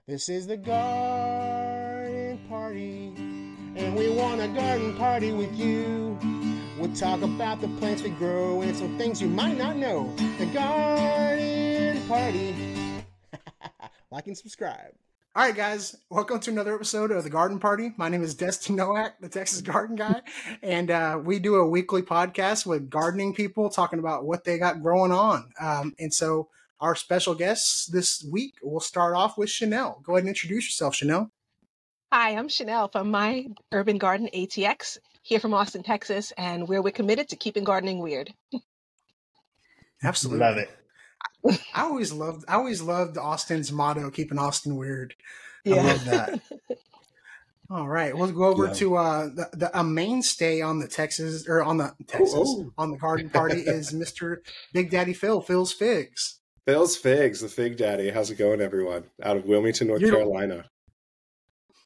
This is the garden party, and we want a garden party with you. We'll talk about the plants we grow and some things you might not know. The garden party. Like and subscribe. All right, guys, welcome to another episode of The Garden Party. My name is Destin Nowak, the Texas Garden Guy, and we do a weekly podcast with gardening people talking about what they got growing on. And so our special guests this week, we'll start off with Chanel. Go ahead and introduce yourself, Chanel. Hi, I'm Chanel from My Urban Garden ATX, here from Austin, Texas, and we're committed to keeping gardening weird. Absolutely. Love it. I always loved Austin's motto, keeping Austin weird. Yeah. I love that. All right, we'll go over to a mainstay on the on the garden party is Mr. Big Daddy Phil's Figs. Phil's Figs, the Fig Daddy. How's it going, everyone? Out of Wilmington, North Carolina.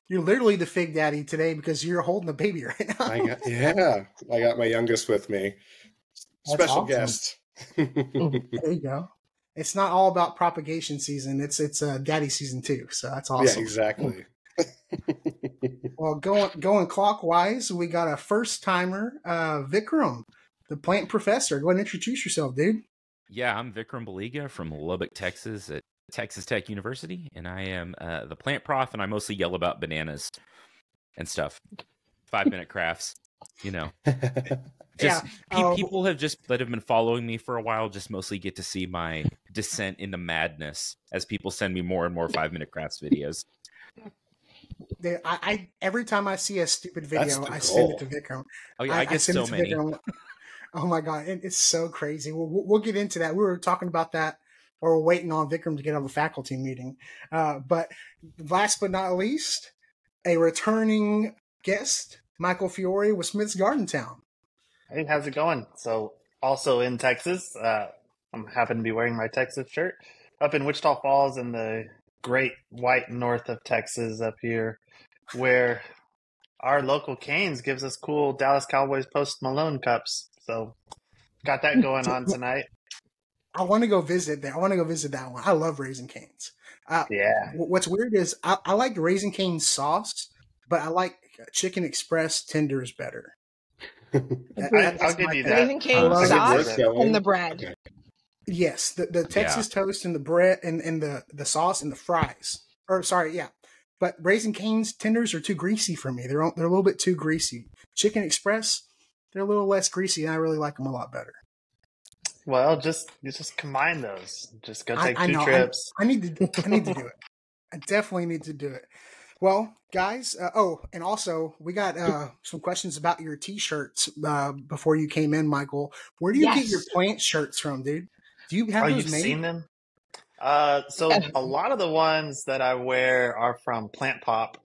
You're literally the Fig Daddy today because you're holding a baby right now. I got my youngest with me. That's Special awesome. guest. There you go. It's not all about propagation season. It's daddy season too. So that's awesome. Yeah, exactly. Well, going clockwise, we got a first timer, Vikram, the plant professor. Go ahead and introduce yourself, dude. Yeah, I'm Vikram Baliga from Lubbock, Texas at Texas Tech University, and I am the plant prof, and I mostly yell about bananas and stuff. 5-minute crafts, you know. People that have been following me for a while just mostly get to see my descent into madness as people send me more and more 5-minute crafts videos. I every time I see a stupid video, I send it to Vikram. Oh yeah, I get so many. Oh my god, it's so crazy. We'll get into that. We were talking about that, or we're waiting on Vikram to get on the faculty meeting. But last but not least, a returning guest, Michael Fiore with Smith's Garden Town. Hey, how's it going? So, also in Texas, I'm happen to be wearing my Texas shirt up in Wichita Falls in the great white north of Texas up here, where our local Canes gives us cool Dallas Cowboys Post Malone cups. So, got that going on tonight. I want to go visit there. I want to go visit that one. I love Raising Cane's. Yeah. What's weird is I like Raising Cane's sauce, but I like Chicken Express tenders better. I'll give you that. Raising Cane sauce and the bread. Okay. Yes, the Texas toast and the bread and the sauce and the fries. But Raising Cane's tenders are too greasy for me. They're a little bit too greasy. Chicken Express, they're a little less greasy, and I really like them a lot better. Well, just combine those. Just go take two trips. I need to do it. I definitely need to do it. Well, guys, and also we got some questions about your T-shirts before you came in, Michael. Where do you get your plant shirts from, dude? Do you have those you've made? seen them? So a lot of the ones that I wear are from Plant Pop.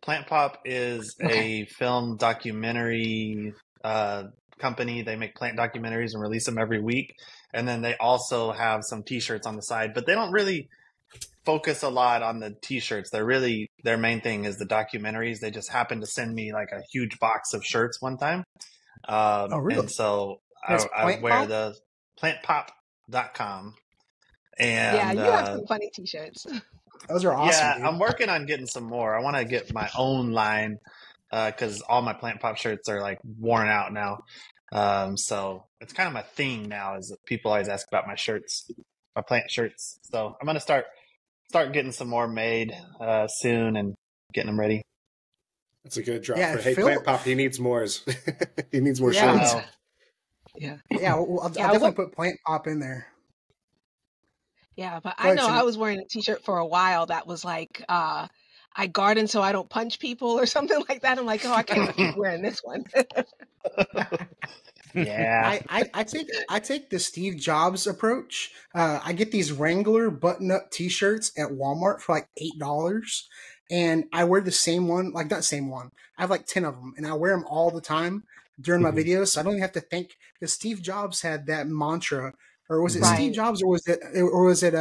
Plant Pop is a film documentary company. They make plant documentaries and release them every week. And then they also have some T-shirts on the side, but they don't really focus a lot on the T-shirts. Their main thing is the documentaries. They just happened to send me like a huge box of shirts one time. Oh, really? And so I wear the plantpop.com. And yeah, you have some funny T-shirts. Those are awesome. Yeah, dude. I'm working on getting some more. I want to get my own line because all my Plant Pop shirts are like worn out now. So it's kind of my thing now is that people always ask about my shirts, my plant shirts. So I'm going to start getting some more made soon and getting them ready. That's a good drop. Yeah, Hey, Plant Pop, he needs more. He needs more shirts. Yeah. Yeah, I'll definitely put Plant Pop in there. Yeah, but Go ahead, I Chanel. was wearing a T-shirt for a while that was like, I garden so I don't punch people or something like that. I'm like, I can't keep wearing this one. Yeah. I take the Steve Jobs approach. I get these Wrangler button-up T-shirts at Walmart for like $8, and I wear the same one, like not same one. I have like 10 of them, and I wear them all the time during my videos, so I don't even have to think. Because Steve Jobs had that mantra, or was it Steve Jobs, or was it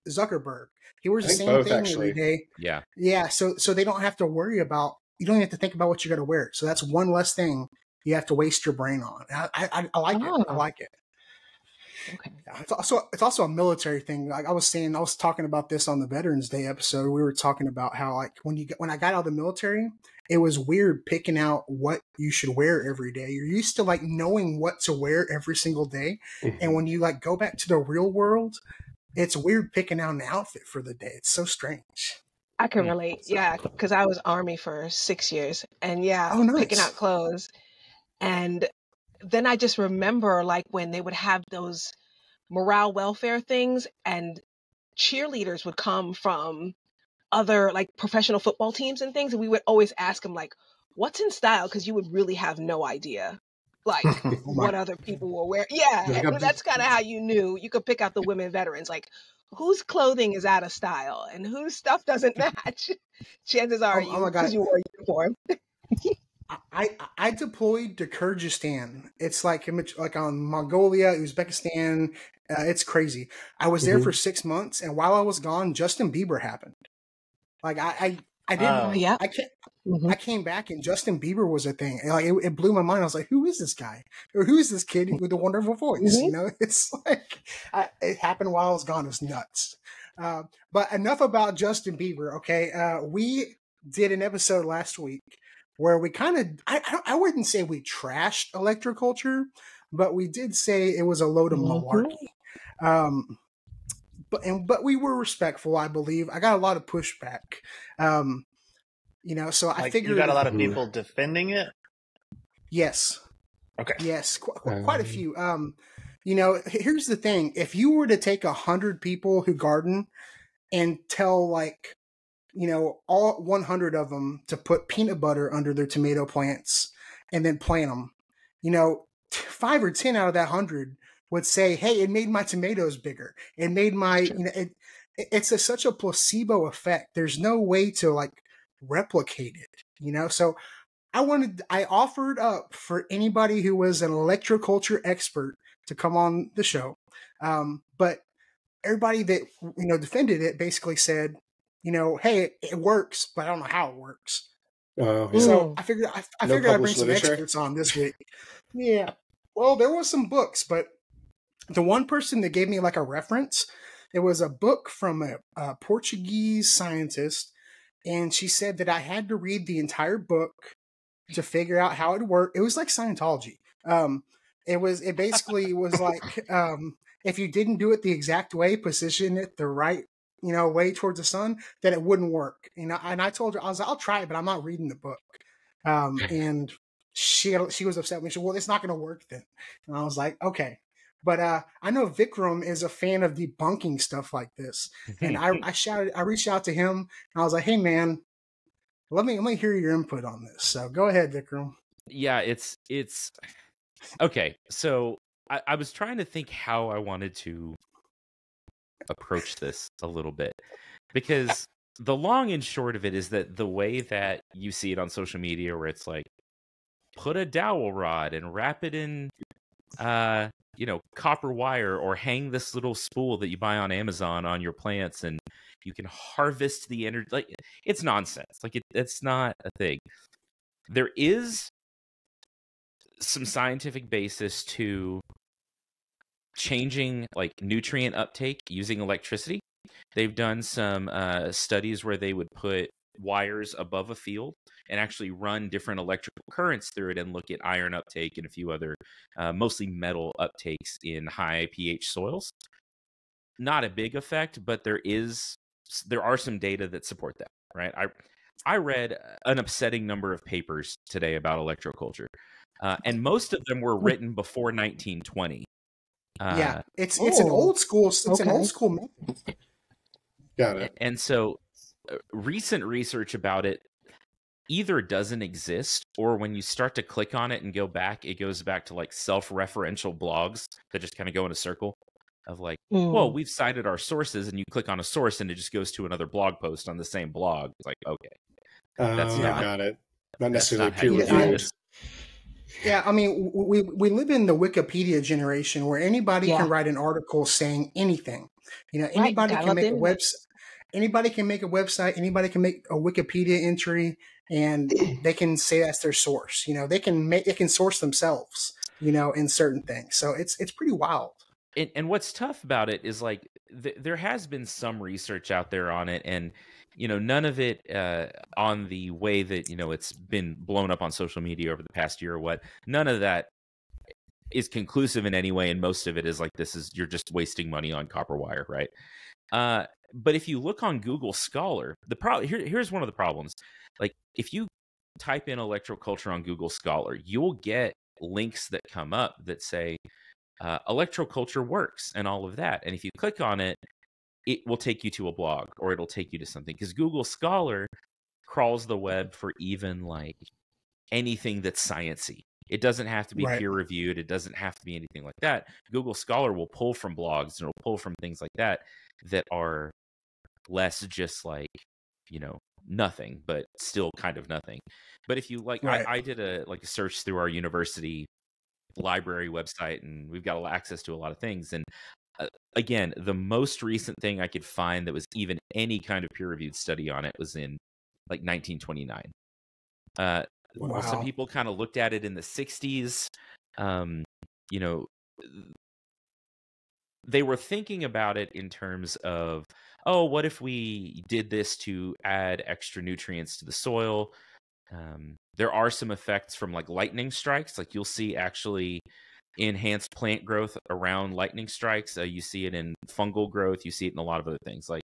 Zuckerberg? He wears the same thing every day. Yeah. Yeah. So they don't have to worry about. You don't have to think about what you got to wear. So that's one less thing you have to waste your brain on. I like it. I like it. Okay. It's also a military thing. Like I was talking about this on the Veterans Day episode. We were talking about how like when I got out of the military, it was weird picking out what you should wear every day. You're used to like knowing what to wear every single day, and when you like go back to the real world, it's weird picking out an outfit for the day. It's so strange. I can relate. Yeah, because I was Army for 6 years, and Oh, picking nice. out clothes. And then I just remember like when they would have those morale welfare things, and cheerleaders would come from other like professional football teams and things, and we would always ask them like, what's in style, because you would really have no idea like Oh what my! other people will wear. Yeah, Like, and that's kind of how you knew. You could pick out the women veterans, like whose clothing is out of style and whose stuff doesn't match. Chances are oh my because God! you wore a uniform. I deployed to Kyrgyzstan. It's like on Mongolia, Uzbekistan. It's crazy. I was there for 6 months, and while I was gone, Justin Bieber happened. Like I didn't. Oh, Yeah. I came back and Justin Bieber was a thing. And, like it blew my mind. I was like, "Who is this guy? Or who is this kid with a wonderful voice?" You know, it's like it happened while I was gone. It was nuts. But enough about Justin Bieber. Okay, we did an episode last week where we kind of I wouldn't say we trashed electroculture, but we did say it was a load of malarkey. But we were respectful, I believe. I got a lot of pushback. You know, so I like figured you got a lot of people defending it. yes. Okay. Yes, quite a few. You know, here's the thing: if you were to take 100 people who garden and tell, like, you know, all 100 of them to put peanut butter under their tomato plants and then plant them, you know, 5 or 10 out of that 100 would say, "Hey, it made my tomatoes bigger. It made my, you know, it's such a placebo effect. There's no way to like replicate it, you know." So I offered up for anybody who was an electroculture expert to come on the show. But everybody that, you know, defended it basically said, you know, "Hey, it works, but I don't know how it works." Oh, yeah. So I figured I'd bring published some literature? experts on this week. Yeah. Well, there was some books, but the one person that gave me like a reference, it was a book from a Portuguese scientist, and she said that I had to read the entire book to figure out how it worked. It was like Scientology. It basically was like, if you didn't do it the exact way, position it the right, you know, way towards the sun, then it wouldn't work. You know, and I told her, I was like, "I'll try it, but I'm not reading the book." And she was upset with me. She said, "Well, it's not going to work then." And I was like, "Okay." But I know Vikram is a fan of debunking stuff like this, and I reached out to him, and I was like, "Hey, man, let me hear your input on this." So go ahead, Vikram. Yeah, it's okay. So I was trying to think how I wanted to approach this a little bit, because the long and short of it is that the way that you see it on social media, where it's like, put a dowel rod and wrap it in you know, copper wire, or hang this little spool that you buy on Amazon on your plants, and you can harvest the energy. Like, it's nonsense. Like, it's not a thing. There is some scientific basis to changing like nutrient uptake using electricity. They've done some studies where they would put wires above a field and actually run different electrical currents through it and look at iron uptake and a few other mostly metal uptakes in high pH soils. Not a big effect, but there are some data that support that, right? I read an upsetting number of papers today about electroculture, and most of them were written before 1920. Yeah, it's an old school. It's an old school method. Got it. And so recent research about it either doesn't exist, or when you start to click on it and go back, it goes back to like self-referential blogs that just kind of go in a circle of like, well, we've cited our sources, and you click on a source and it just goes to another blog post on the same blog. It's like, okay, that's not, got it. Not necessarily not how you peer do reviewed. this. Yeah, I mean, we live in the Wikipedia generation where anybody can write an article saying anything. You know, anybody can make a website. Anybody can make a website. Anybody can make a Wikipedia entry, and they can say that's their source. You know, they can source themselves. You know, in certain things. So it's pretty wild. and what's tough about it is like there has been some research out there on it, and none of it on the way that it's been blown up on social media over the past year or what. None of that is conclusive in any way, and most of it is like you're just wasting money on copper wire, right? But if you look on Google Scholar, here's one of the problems. Like if you type in electroculture on Google Scholar, you'll get links that come up that say electroculture works and all of that. And if you click on it, it will take you to a blog or it'll take you to something, because Google Scholar crawls the web for even like anything that's sciencey. It doesn't have to be peer reviewed. It doesn't have to be anything like that. Google Scholar will pull from blogs and it'll pull from things like that are less just like, nothing, but still kind of nothing. But if you like, I did a search through our university library website, and we've got access to a lot of things. And again, the most recent thing I could find that was even any kind of peer-reviewed study on it was in like 1929. Some people kind of looked at it in the 60s. They were thinking about it in terms of, oh, what if we did this to add extra nutrients to the soil? There are some effects from like lightning strikes. Like you'll see actually enhanced plant growth around lightning strikes. You see it in fungal growth. You see it in a lot of other things. Like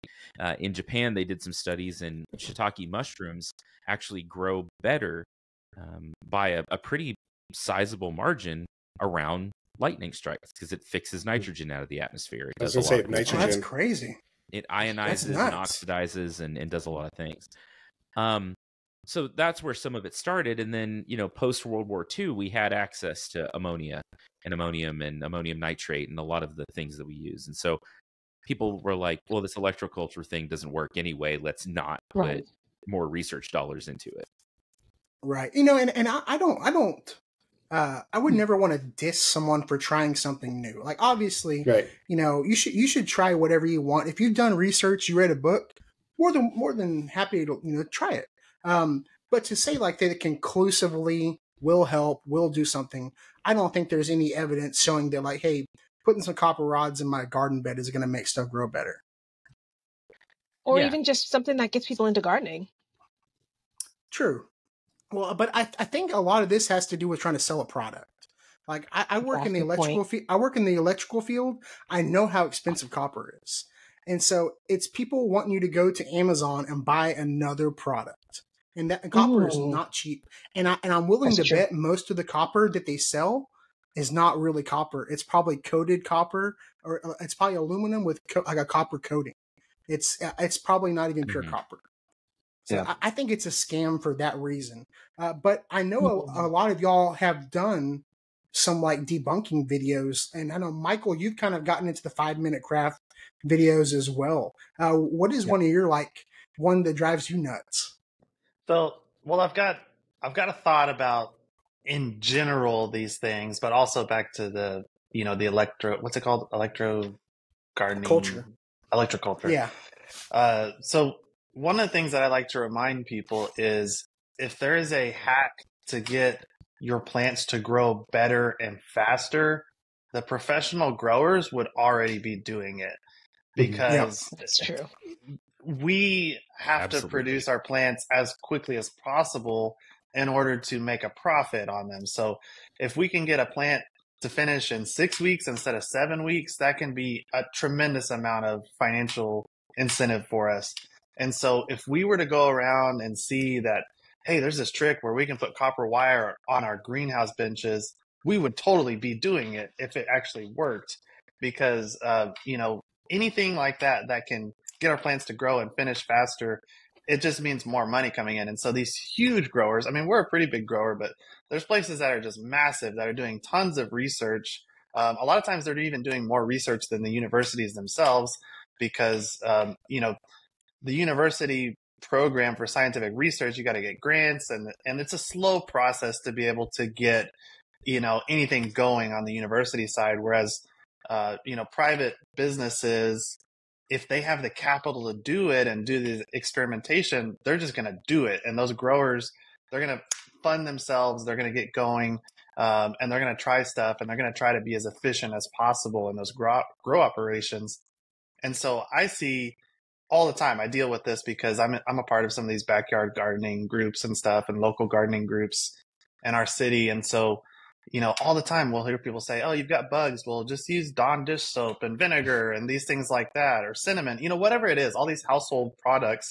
in Japan, they did some studies, and shiitake mushrooms actually grow better by a pretty sizable margin around lightning strikes, because it fixes nitrogen out of the atmosphere. It does a lot of nitrogen. That's crazy. It ionizes and oxidizes and does a lot of things. So that's where some of it started. And then, post World War II, we had access to ammonia and ammonium and ammonium nitrate and a lot of the things that we use. And so people were like, well, this electroculture thing doesn't work anyway. Let's not put more research dollars into it. Right. And I would never want to diss someone for trying something new. Like obviously, you should try whatever you want. If you've done research, you read a book, more than happy to try it. But to say like that it conclusively will help, will do something, I don't think there's any evidence showing that like, hey, putting some copper rods in my garden bed is going to make stuff grow better. Or even just something that gets people into gardening. True. Well, but I think a lot of this has to do with trying to sell a product. Like I work in the electrical field. I work in the electrical field. I know how expensive copper is. And so it's people wanting you to go to Amazon and buy another product. And that copper is not cheap. And I'm willing to bet most of the copper that they sell is not really copper. It's probably coated copper, or it's probably aluminum with like a copper coating. It's probably not even pure copper. So I think it's a scam for that reason. But I know a lot of y'all have done some like debunking videos. And I know, Michael, you've kind of gotten into the 5-minute craft videos as well. What is one of your one that drives you nuts? So, well, I've got a thought about in general these things, but also back to the what's it called? Electro gardening culture. Electroculture. Yeah. So one of the things that I like to remind people is if there is a hack to get your plants to grow better and faster, the professional growers would already be doing it, because that's true. We have to produce our plants as quickly as possible in order to make a profit on them. So if we can get a plant to finish in 6 weeks instead of 7 weeks, that can be a tremendous amount of financial incentive for us. And so if we were to go around and see that, hey, there's this trick where we can put copper wire on our greenhouse benches, we would totally be doing it if it actually worked, because, anything like that can get our plants to grow and finish faster, it just means more money coming in. And so these huge growers, I mean, we're a pretty big grower, but there's places that are just massive that are doing tons of research. A lot of times they're even doing more research than the universities themselves, because, the university program for scientific research, you got to get grants, and it's a slow process to be able to get, anything going on the university side. Whereas, private businesses, if they have the capital to do it and do the experimentation, they're just going to do it. And those growers, they're going to fund themselves. They're going to get going. and they're going to try stuff, and they're going to try to be as efficient as possible in those grow operations. And so I see all the time, I deal with this because I'm a part of some of these backyard gardening groups and stuff, and local gardening groups in our city. And so, all the time we'll hear people say, "Oh, you've got bugs. Well, just use Dawn dish soap and vinegar and these things like that, or cinnamon, whatever it is, all these household products."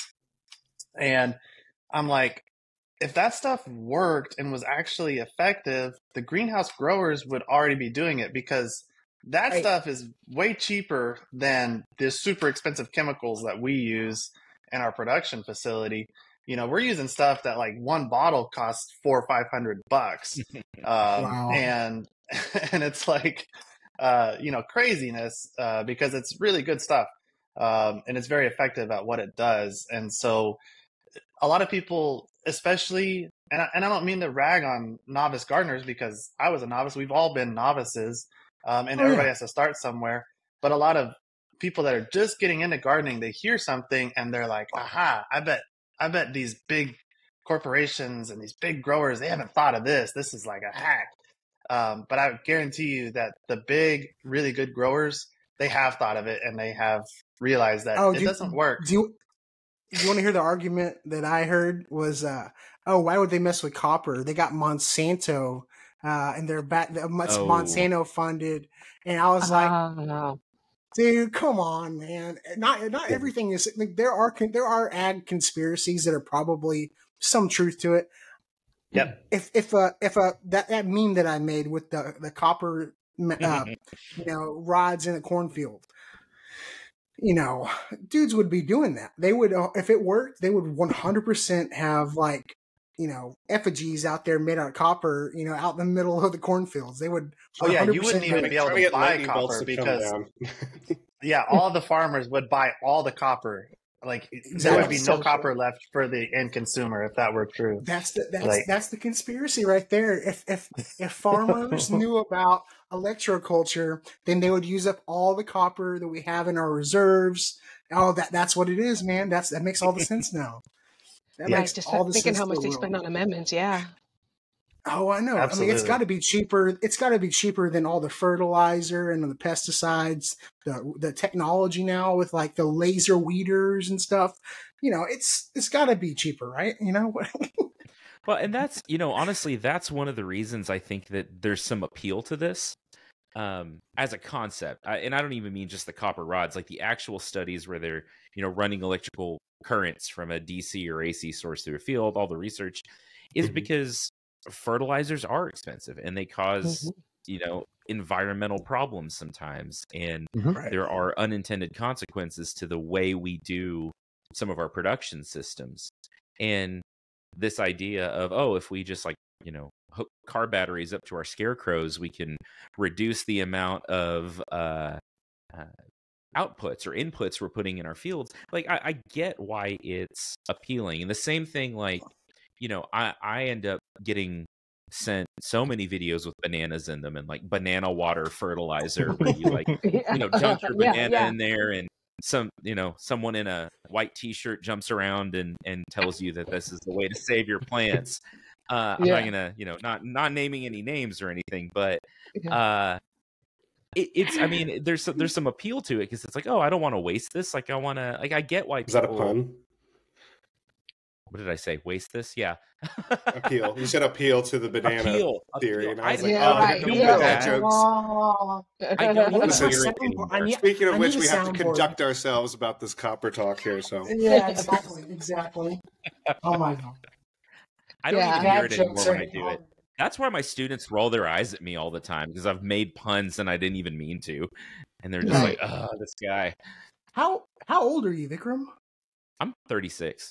And I'm like, if that stuff worked and was actually effective, the greenhouse growers would already be doing it, because that stuff is way cheaper than the super expensive chemicals that we use in our production facility. We're using stuff that like one bottle costs $400 or $500. Wow. And it's like, craziness, because it's really good stuff. And it's very effective at what it does. And so a lot of people, especially, and I don't mean to rag on novice gardeners, because I was a novice. We've all been novices, and everybody has to start somewhere. But a lot of people that are just getting into gardening, they hear something and they're like, aha, I bet these big corporations and these big growers, they haven't thought of this. This is like a hack. But I guarantee you that the big, really good growers, they have thought of it, and they have realized that it doesn't work. Do you want to hear the argument that I heard was, why would they mess with copper? They got Monsanto, and they're Monsanto funded. And I was like, dude, come on, man. Not everything is, like, there are ag conspiracies that are probably some truth to it. Yep. If that meme that I made with the copper, rods in a cornfield, dudes would be doing that. They would, if it worked, they would 100% have like, effigies out there made out of copper, out in the middle of the cornfields. They would. Oh yeah, you wouldn't even be able to buy copper, because all the farmers would buy all the copper. Like there would be no copper left for the end consumer if that were true. That's the conspiracy right there. If farmers knew about electroculture, then they would use up all the copper that we have in our reserves. Oh, that's what it is, man. That makes all the sense now. That makes just all the thinking sense how much they spend on amendments. Yeah. Oh, I know. Absolutely. I mean, it's got to be cheaper. It's got to be cheaper than all the fertilizer and the pesticides, the technology now with like the laser weeders and stuff. It's got to be cheaper, right? Well, and that's, honestly, that's one of the reasons I think that there's some appeal to this as a concept. And I don't even mean just the copper rods, like the actual studies where they're, running electrical currents from a DC or AC source through a field. All the research is because fertilizers are expensive and they cause, environmental problems sometimes. And there are unintended consequences to the way we do some of our production systems. And this idea of, if we just hook car batteries up to our scarecrows, we can reduce the amount of outputs or inputs we're putting in our fields. Like, I get why it's appealing. And the same thing, like, I end up getting sent so many videos with bananas in them and like banana water fertilizer where you dunk your banana in there, and someone in a white t-shirt jumps around and tells you that this is the way to save your plants. I'm not gonna, not naming any names or anything, but it's, I mean, there's some appeal to it, because it's like, I don't want to waste this. Like, I want to, like, I get why. Is that a pun? What did I say? Waste this? Yeah. Appeal. You said appeal to the banana theory. And I was like, that jokes. I Speaking of which, we have to conduct ourselves about this copper talk here. So yeah, exactly. Oh my God. I don't even hear it anymore when I do it. That's why my students roll their eyes at me all the time, because I've made puns and I didn't even mean to. And they're just like, oh, this guy. How old are you, Vikram? I'm 36.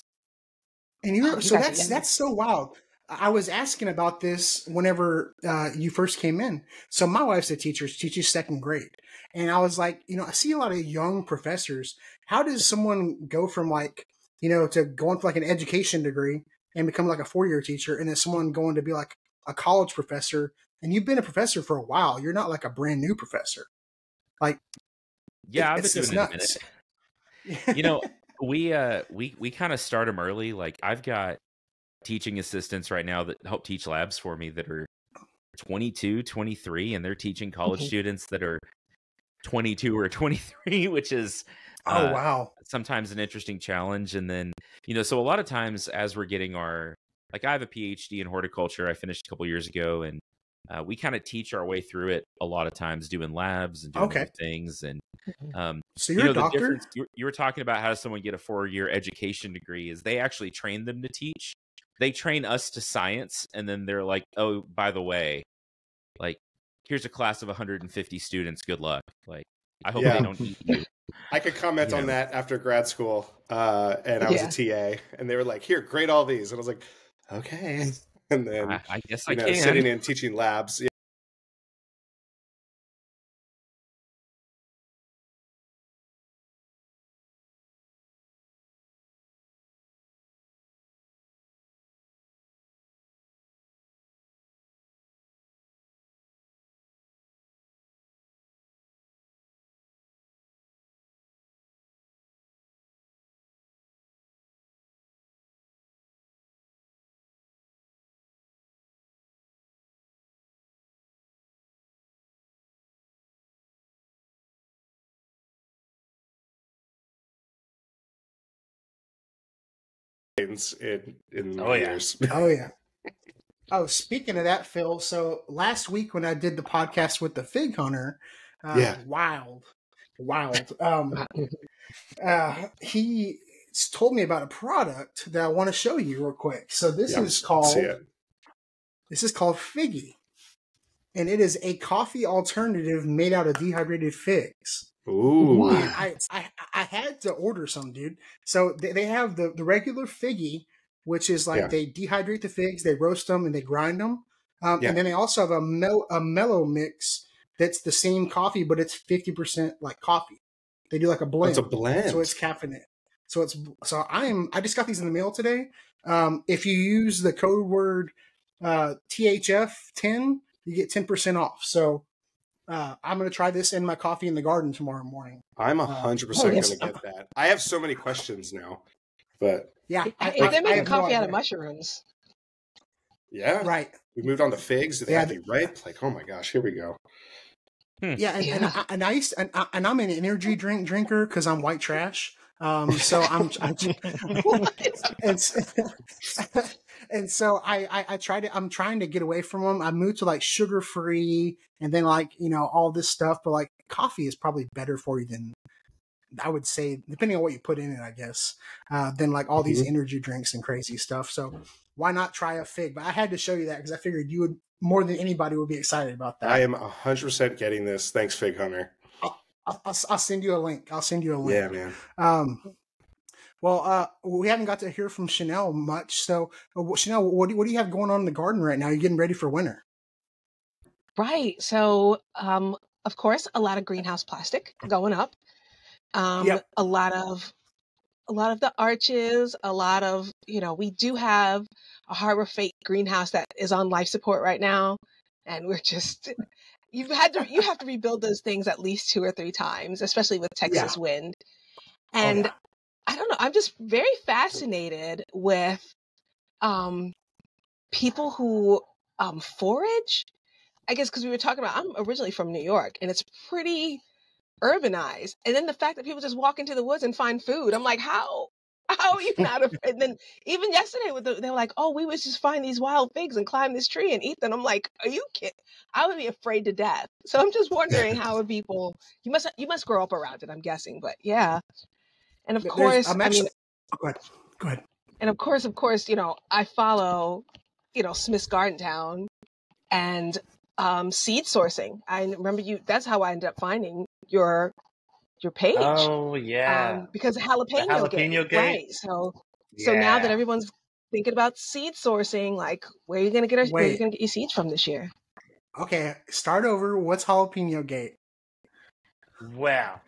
And that's so wild. I was asking about this whenever you first came in. So my wife's a teacher. She teaches second grade. And I was like, I see a lot of young professors. How does someone go from to going for like an education degree and become like a 4-year teacher, and then someone going to be like a college professor? And you've been a professor for a while. You're not like a brand new professor. Like, I've been doing it a minute. We kind of start them early. Like, I've got teaching assistants right now that help teach labs for me that are 22, 23, and they're teaching college Mhm. students that are 22 or 23, which is Oh, wow. sometimes an interesting challenge. And then, so a lot of times as we're getting like I have a PhD in horticulture. I finished a couple years ago, and we kind of teach our way through it a lot of times, doing labs and doing Okay. other things. And, So you're a the doctor? difference, you were talking about how does someone get a 4-year education degree is they actually train them to teach. They train us to science, and then they're like, oh, by the way, like, here's a class of 150 students. Good luck. Like, I hope they don't eat you. I could comment on that after grad school, and I was a TA, and they were like, "Here, grade all these," and I was like, "Okay." And then I guess I can. sitting in teaching labs. In years. Oh yeah. Oh, speaking of that, Phil. So last week when I did the podcast with the fig hunter, wild. He told me about a product that I want to show you real quick. So this is called Figgy, and it is a coffee alternative made out of dehydrated figs. Ooh! And I had to order some, dude. So they have the regular Figgy, which is like they dehydrate the figs, they roast them, and they grind them. And then they also have a mellow mix that's the same coffee, but it's 50% like coffee. They do like a blend. It's a blend, so it's caffeinated. I just got these in the mail today. If you use the code word THF10, you get 10% off. So I'm going to try this in my coffee in the garden tomorrow morning. I'm 100% going to get that. I have so many questions now, but yeah, they're making coffee out of mushrooms. Yeah, right. We moved on to figs. They have to be ripe. Like, oh my gosh, here we go. Yeah, and I used and I'm an energy drinker because I'm white trash. So I'm and so I tried to. I'm trying to get away from them. I moved to like sugar free, and then like all this stuff. But like coffee is probably better for you than I would say, depending on what you put in it, I guess. Than like all these energy drinks and crazy stuff. So why not try a fig? But I had to show you that because I figured you would more than anybody would be excited about that. I am 100% getting this. Thanks, Fig Hunter. I'll send you a link. Yeah, man. Well, we haven't got to hear from Chanel much. So, Chanel, what do you have going on in the garden right now? You're getting ready for winter. Right. So, of course, a lot of greenhouse plastic going up. A lot of the arches, a lot of, we do have a Harbor Freight greenhouse that is on life support right now. And we're just, you have to rebuild those things at least 2 or 3 times, especially with Texas wind. And I don't know, I'm just very fascinated with people who forage. I guess because we were talking about, I'm originally from New York and it's pretty urbanized. And then the fact that people just walk into the woods and find food, I'm like, how are you not afraid? And then even yesterday they were like, oh, we would just find these wild figs and climb this tree and eat them. I'm like, are you kidding? I would be afraid to death. So I'm just wondering how would people, you must grow up around it, I'm guessing, but yeah. And of course, go ahead. And of course, I follow, Smith's Garden Town and seed sourcing. I remember that's how I ended up finding your page. Oh yeah. Because of jalapeno gate. Right. So now that everyone's thinking about seed sourcing, like where are you gonna get your seeds from this year? Okay, start over. What's jalapeno gate? Wow.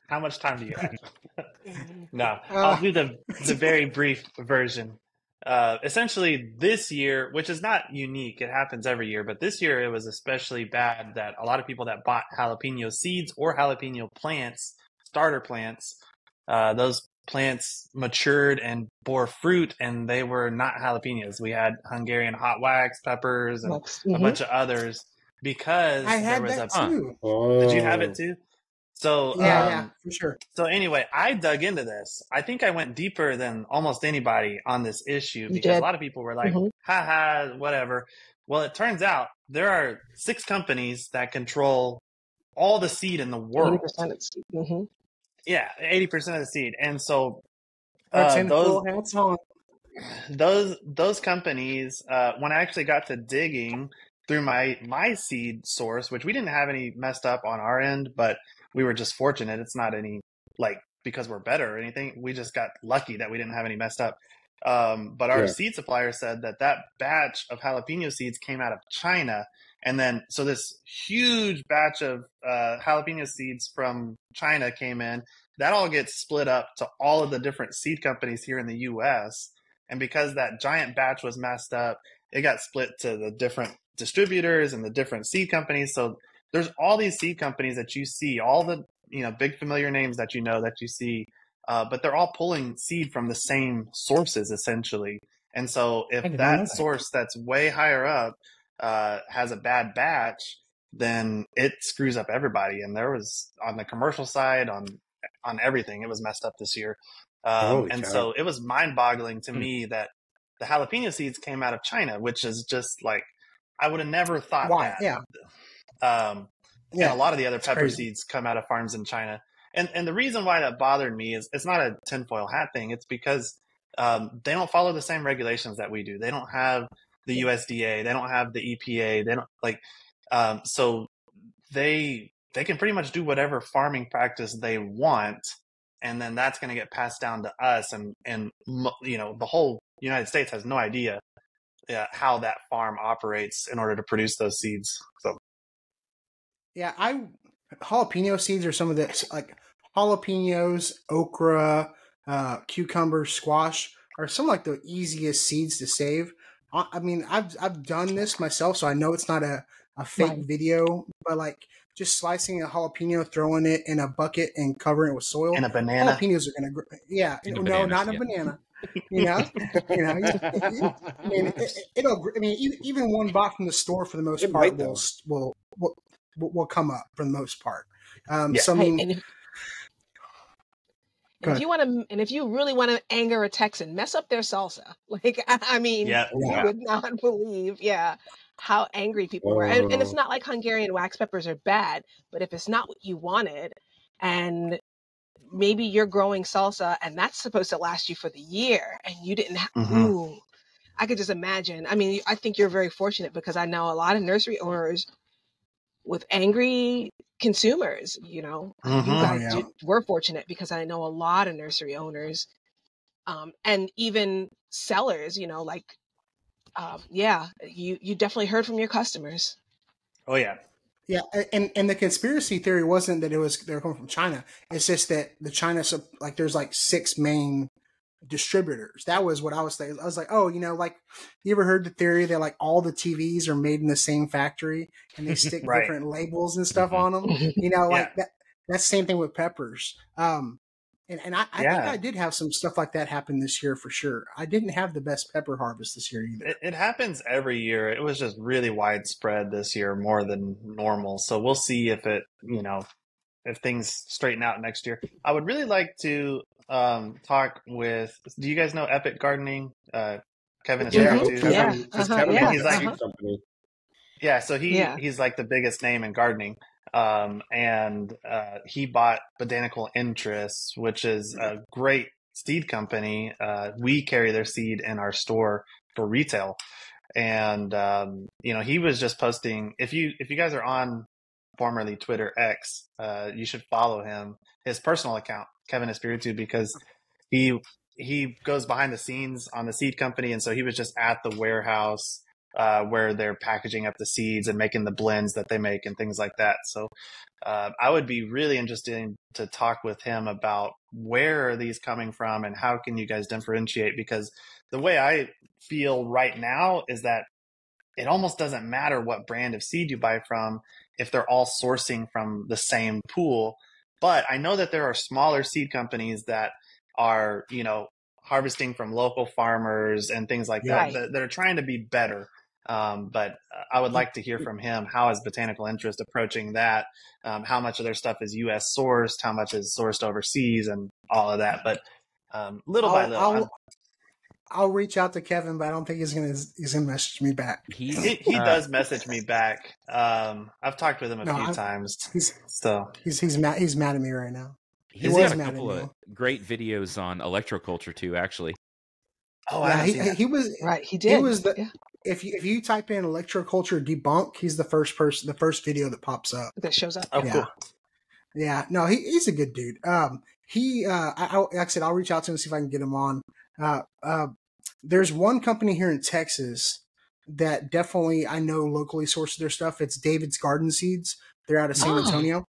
How much time do you have? No, I'll do the very brief version. Essentially this year, which is not unique, it happens every year, but this year it was especially bad that a lot of people that bought jalapeno seeds or jalapeno plants, starter plants, those plants matured and bore fruit, and they were not jalapenos. We had Hungarian hot wax peppers and a bunch of others because I there had was that too. Did you have it too? So Yeah, for sure. So anyway, I dug into this. I think I went deeper than almost anybody on this issue because a lot of people were like, haha, whatever. Well, it turns out there are 6 companies that control all the seed in the world. 80% of seed. Yeah, 80% of the seed. And so those companies, when I actually got to digging through my seed source, which we didn't have any messed up on our end, but we were just fortunate. It's not any like because we're better or anything. We just got lucky that we didn't have any messed up. But our seed supplier said that batch of jalapeno seeds came out of China. And then, so this huge batch of jalapeno seeds from China came in. That all gets split up to all of the different seed companies here in the U.S. And because that giant batch was messed up, it got split to the different distributors and the different seed companies. So there's all these seed companies that you see, all the big familiar names that that you see, but they're all pulling seed from the same sources essentially. And so if that source that's way higher up has a bad batch, then it screws up everybody. And there was on the commercial side, on everything, it was messed up this year. So it was mind-boggling to me that the jalapeno seeds came out of China, which is just like I would have never thought that. And a lot of the other pepper seeds come out of farms in China. And the reason why that bothered me is it's not a tinfoil hat thing. It's because they don't follow the same regulations that we do. They don't have the USDA. They don't have the EPA. They don't so they can pretty much do whatever farming practice they want, and then that's going to get passed down to us. And the whole United States has no idea how that farm operates in order to produce those seeds. So. Yeah, jalapeno seeds are some of the like jalapenos, okra, cucumber, squash are some like the easiest seeds to save. I mean, I've done this myself, so I know it's not a fake video, but like just slicing a jalapeno, throwing it in a bucket and covering it with soil. And a banana. Jalapenos are going to grow. Yeah, not a banana. I mean, it'll. I mean, even one bought from the store for the most part will come up for the most part. So I mean, if you really want to anger a Texan, mess up their salsa. Like, I mean, you would not believe, how angry people were. And it's not like Hungarian wax peppers are bad, but if it's not what you wanted, and maybe you're growing salsa and that's supposed to last you for the year, and you didn't have, I could just imagine. I mean, I think you're very fortunate because I know a lot of nursery owners with angry consumers, you guys were fortunate because I know a lot of nursery owners, and even sellers, you definitely heard from your customers. Oh yeah. Yeah. And the conspiracy theory wasn't that they were coming from China. It's just that the China, like there's like 6 main distributors. That was what I was thinking. I was like, like you ever heard the theory that like all the TVs are made in the same factory and they stick different labels and stuff on them? Like that's the same thing with peppers. And I think I did have some stuff like that happen this year for sure. I didn't have the best pepper harvest this year either. It happens every year. It was just really widespread this year, more than normal. So we'll see if it, if things straighten out next year. I would really like to talk with. Do you guys know Epic Gardening? Kevin is there too. He's like company. Yeah, so he's like the biggest name in gardening. And he bought Botanical Interests, which is a great seed company. We carry their seed in our store for retail. And he was just posting. If you guys are on formerly Twitter X, you should follow him, his personal account, Kevin Espiritu, because he goes behind the scenes on the seed company. And so he was just at the warehouse where they're packaging up the seeds and making the blends that they make and things like that. So I would be really interested to talk with him about where are these coming from and how can you guys differentiate? Because the way I feel right now is that it almost doesn't matter what brand of seed you buy from if they're all sourcing from the same pool. But I know that there are smaller seed companies that are, harvesting from local farmers and things like Right. that are trying to be better. But I would like to hear from him. How is Botanical Interest approaching that? How much of their stuff is U.S. sourced? How much is sourced overseas, and all of that? But little by little, I'll reach out to Kevin, but I don't think he's gonna message me back. he does message me back. I've talked with him a few times. He's mad. He's mad at me right now. He's got a couple of great videos on electroculture too, actually. Oh, yeah, he was right. He did. He was if you type in electroculture debunk, he's the first video that pops up that shows up. Oh, cool. Yeah, no, he's a good dude. Like I said, I'll reach out to him and see if I can get him on. There's one company here in Texas that definitely I know locally sources their stuff. It's David's Garden Seeds. They're out of San Antonio.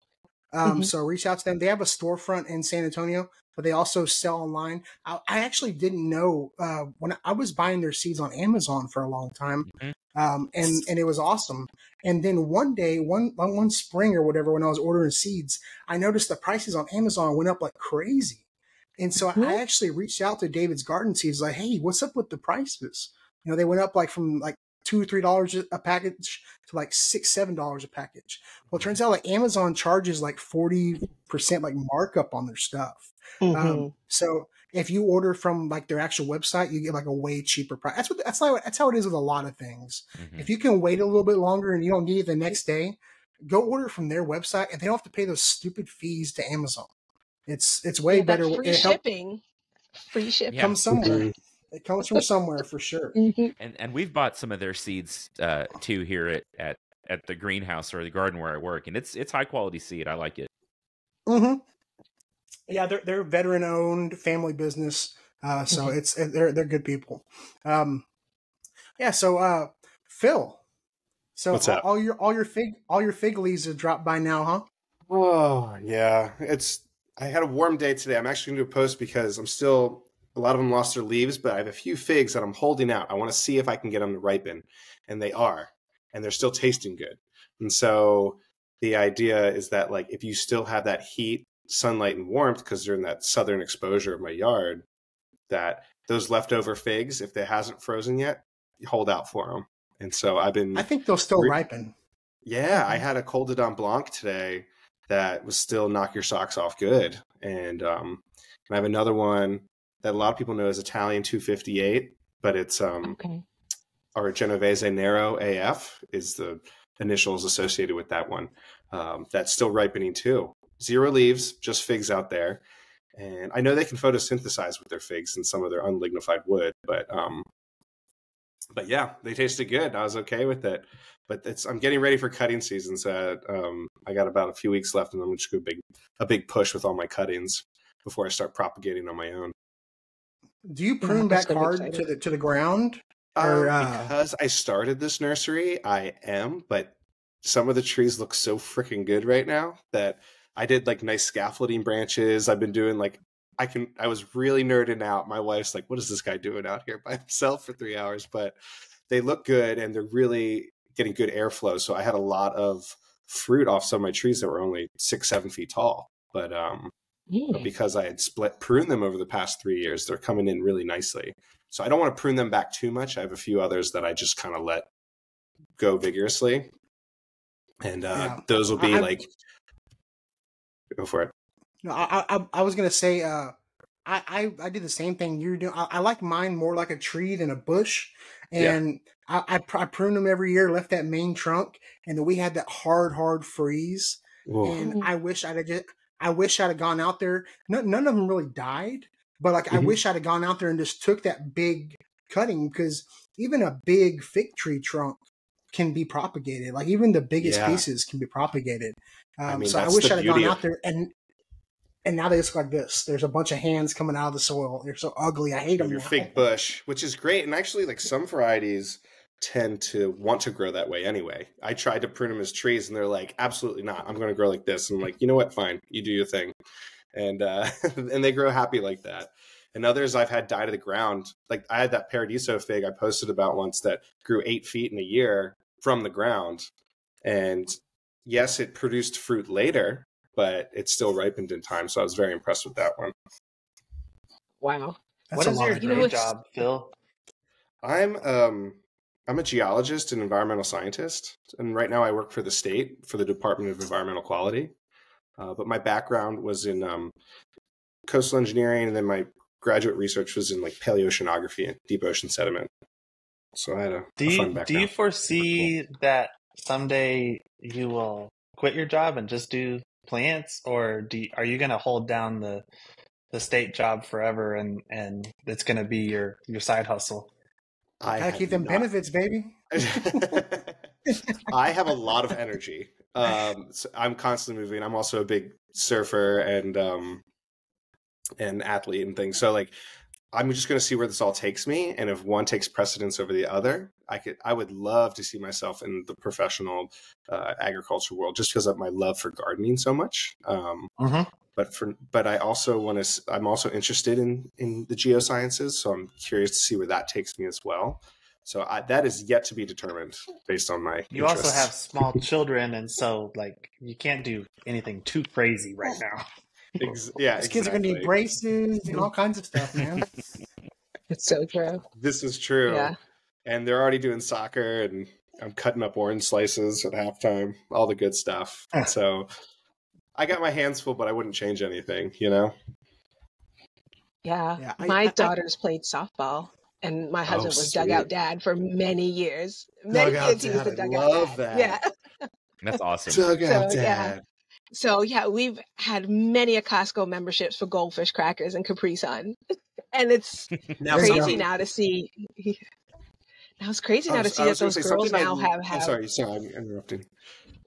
So reach out to them. They have a storefront in San Antonio, but they also sell online. I actually didn't know when I was buying their seeds on Amazon for a long time, and it was awesome. And then one day, one spring or whatever, when I was ordering seeds, I noticed the prices on Amazon went up like crazy. And so I actually reached out to David's Garden Seeds, like, hey, what's up with the prices? They went up like from like $2 or $3 a package to like $6, $7 a package. Well, it turns out like Amazon charges like 40% like markup on their stuff. So if you order from like their actual website, you get like a way cheaper price. That's how it is with a lot of things. If you can wait a little bit longer and you don't need it the next day, go order from their website, and they don't have to pay those stupid fees to Amazon. It's way better. Free shipping. Comes somewhere. It comes from somewhere for sure. And we've bought some of their seeds too here at the greenhouse or the garden where I work, and it's high quality seed. I like it. Yeah, they're veteran owned, family business. So they're good people. So Phil. So what's up? all your fig leaves have dropped by now, huh? Oh yeah, I had a warm day today. I'm actually going to do a post because a lot of them lost their leaves, but I have a few figs that I'm holding out. I want to see if I can get them to ripen, and they are, and they're still tasting good. And so the idea is that like if you still have that heat, sunlight, and warmth, because they're in that southern exposure of my yard, that those leftover figs, if they hasn't frozen yet, you hold out for them. And so I think they'll still ripen. Yeah, I had a Col de Dent Blanc today that was still knock your socks off good. And I have another one that a lot of people know as Italian 258, but it's our Genovese Nero AF is the initials associated with that one. That's still ripening too. 0 leaves, just figs out there. And I know they can photosynthesize with their figs and some of their unlignified wood, but yeah, they tasted good. I was okay with it. But I'm getting ready for cutting season, so I got about a few weeks left, and I'm just going to do a big push with all my cuttings before I start propagating on my own. Do you prune back hard to the ground? Because I started this nursery, I am, but some of the trees look so freaking good right now that I did like nice scaffolding branches. I've been doing like I was really nerding out. My wife's like, what is this guy doing out here by himself for 3 hours? But they look good and they're really getting good airflow. So I had a lot of fruit off some of my trees that were only 6-7 feet tall. But because I had pruned them over the past 3 years, they're coming in really nicely. So I don't want to prune them back too much. I have a few others that I just kind of let go vigorously. And those will be go for it. No, I was gonna say I did the same thing you're doing. I like mine more like a tree than a bush, and I pruned them every year, left that main trunk, and then we had that hard freeze. Whoa. And I wish I'd have gone out there. None of them really died, but like I wish I'd have gone out there and just took that big cutting, because even a big fig tree trunk can be propagated. Like even the biggest pieces can be propagated. So I wish I'd have gone out there and now they just look like this. There's a bunch of hands coming out of the soil. They're so ugly. I hate them. Your fig bush, which is great. And actually, like some varieties tend to want to grow that way anyway. I tried to prune them as trees and they're like, absolutely not. I'm going to grow like this. And I'm like, you know what? Fine. You do your thing. And and they grow happy like that. And others I've had die to the ground. Like I had that Paradiso fig I posted about once that grew 8 feet in a year from the ground. And yes, it produced fruit later, but it still ripened in time. So I was very impressed with that one. Wow. What a is lot your of You know, day grades. it's job, Phil? I'm a geologist and environmental scientist, and right now I work for the state for the Department of Environmental Quality. But my background was in coastal engineering, and then my graduate research was in like paleoceanography and deep ocean sediment. So I had Do a fun you background. foresee that someday you will quit your job and just do plants, or are you going to hold down the state job forever and it's going to be your side hustle? I Gotta had keep them not. benefits, baby. I have a lot of energy. So I'm constantly moving. I'm also a big surfer and athlete and things. So like, I'm just going to see where this all takes me, and if one takes precedence over the other, I would love to see myself in the professional agriculture world, just because of my love for gardening so much. Mm-hmm. But I also want to. I'm also interested in the geosciences, so I'm curious to see where that takes me as well. So that is yet to be determined based on my You also interests. have small children, and so like you can't do anything too crazy right now. Yeah, These kids are gonna need exactly. braces and all kinds of stuff, man. it's so true. This is true. Yeah. And they're already doing soccer, and I'm cutting up orange slices at halftime, all the good stuff. So I got my hands full, but I wouldn't change anything, you know? Yeah. Yeah, My daughters played softball, and my husband was sweet. dugout dad for many years. Many Dugout years he was dad, the I dugout love dad. that. Yeah. That's awesome. Dugout So, yeah. dad. So yeah, we've had many a Costco memberships for Goldfish crackers and Capri Sun, and it's Now, There you go. crazy now to see. Now it's crazy now to see I that was going those to say girls something. now I'm have. sorry, I'm interrupting.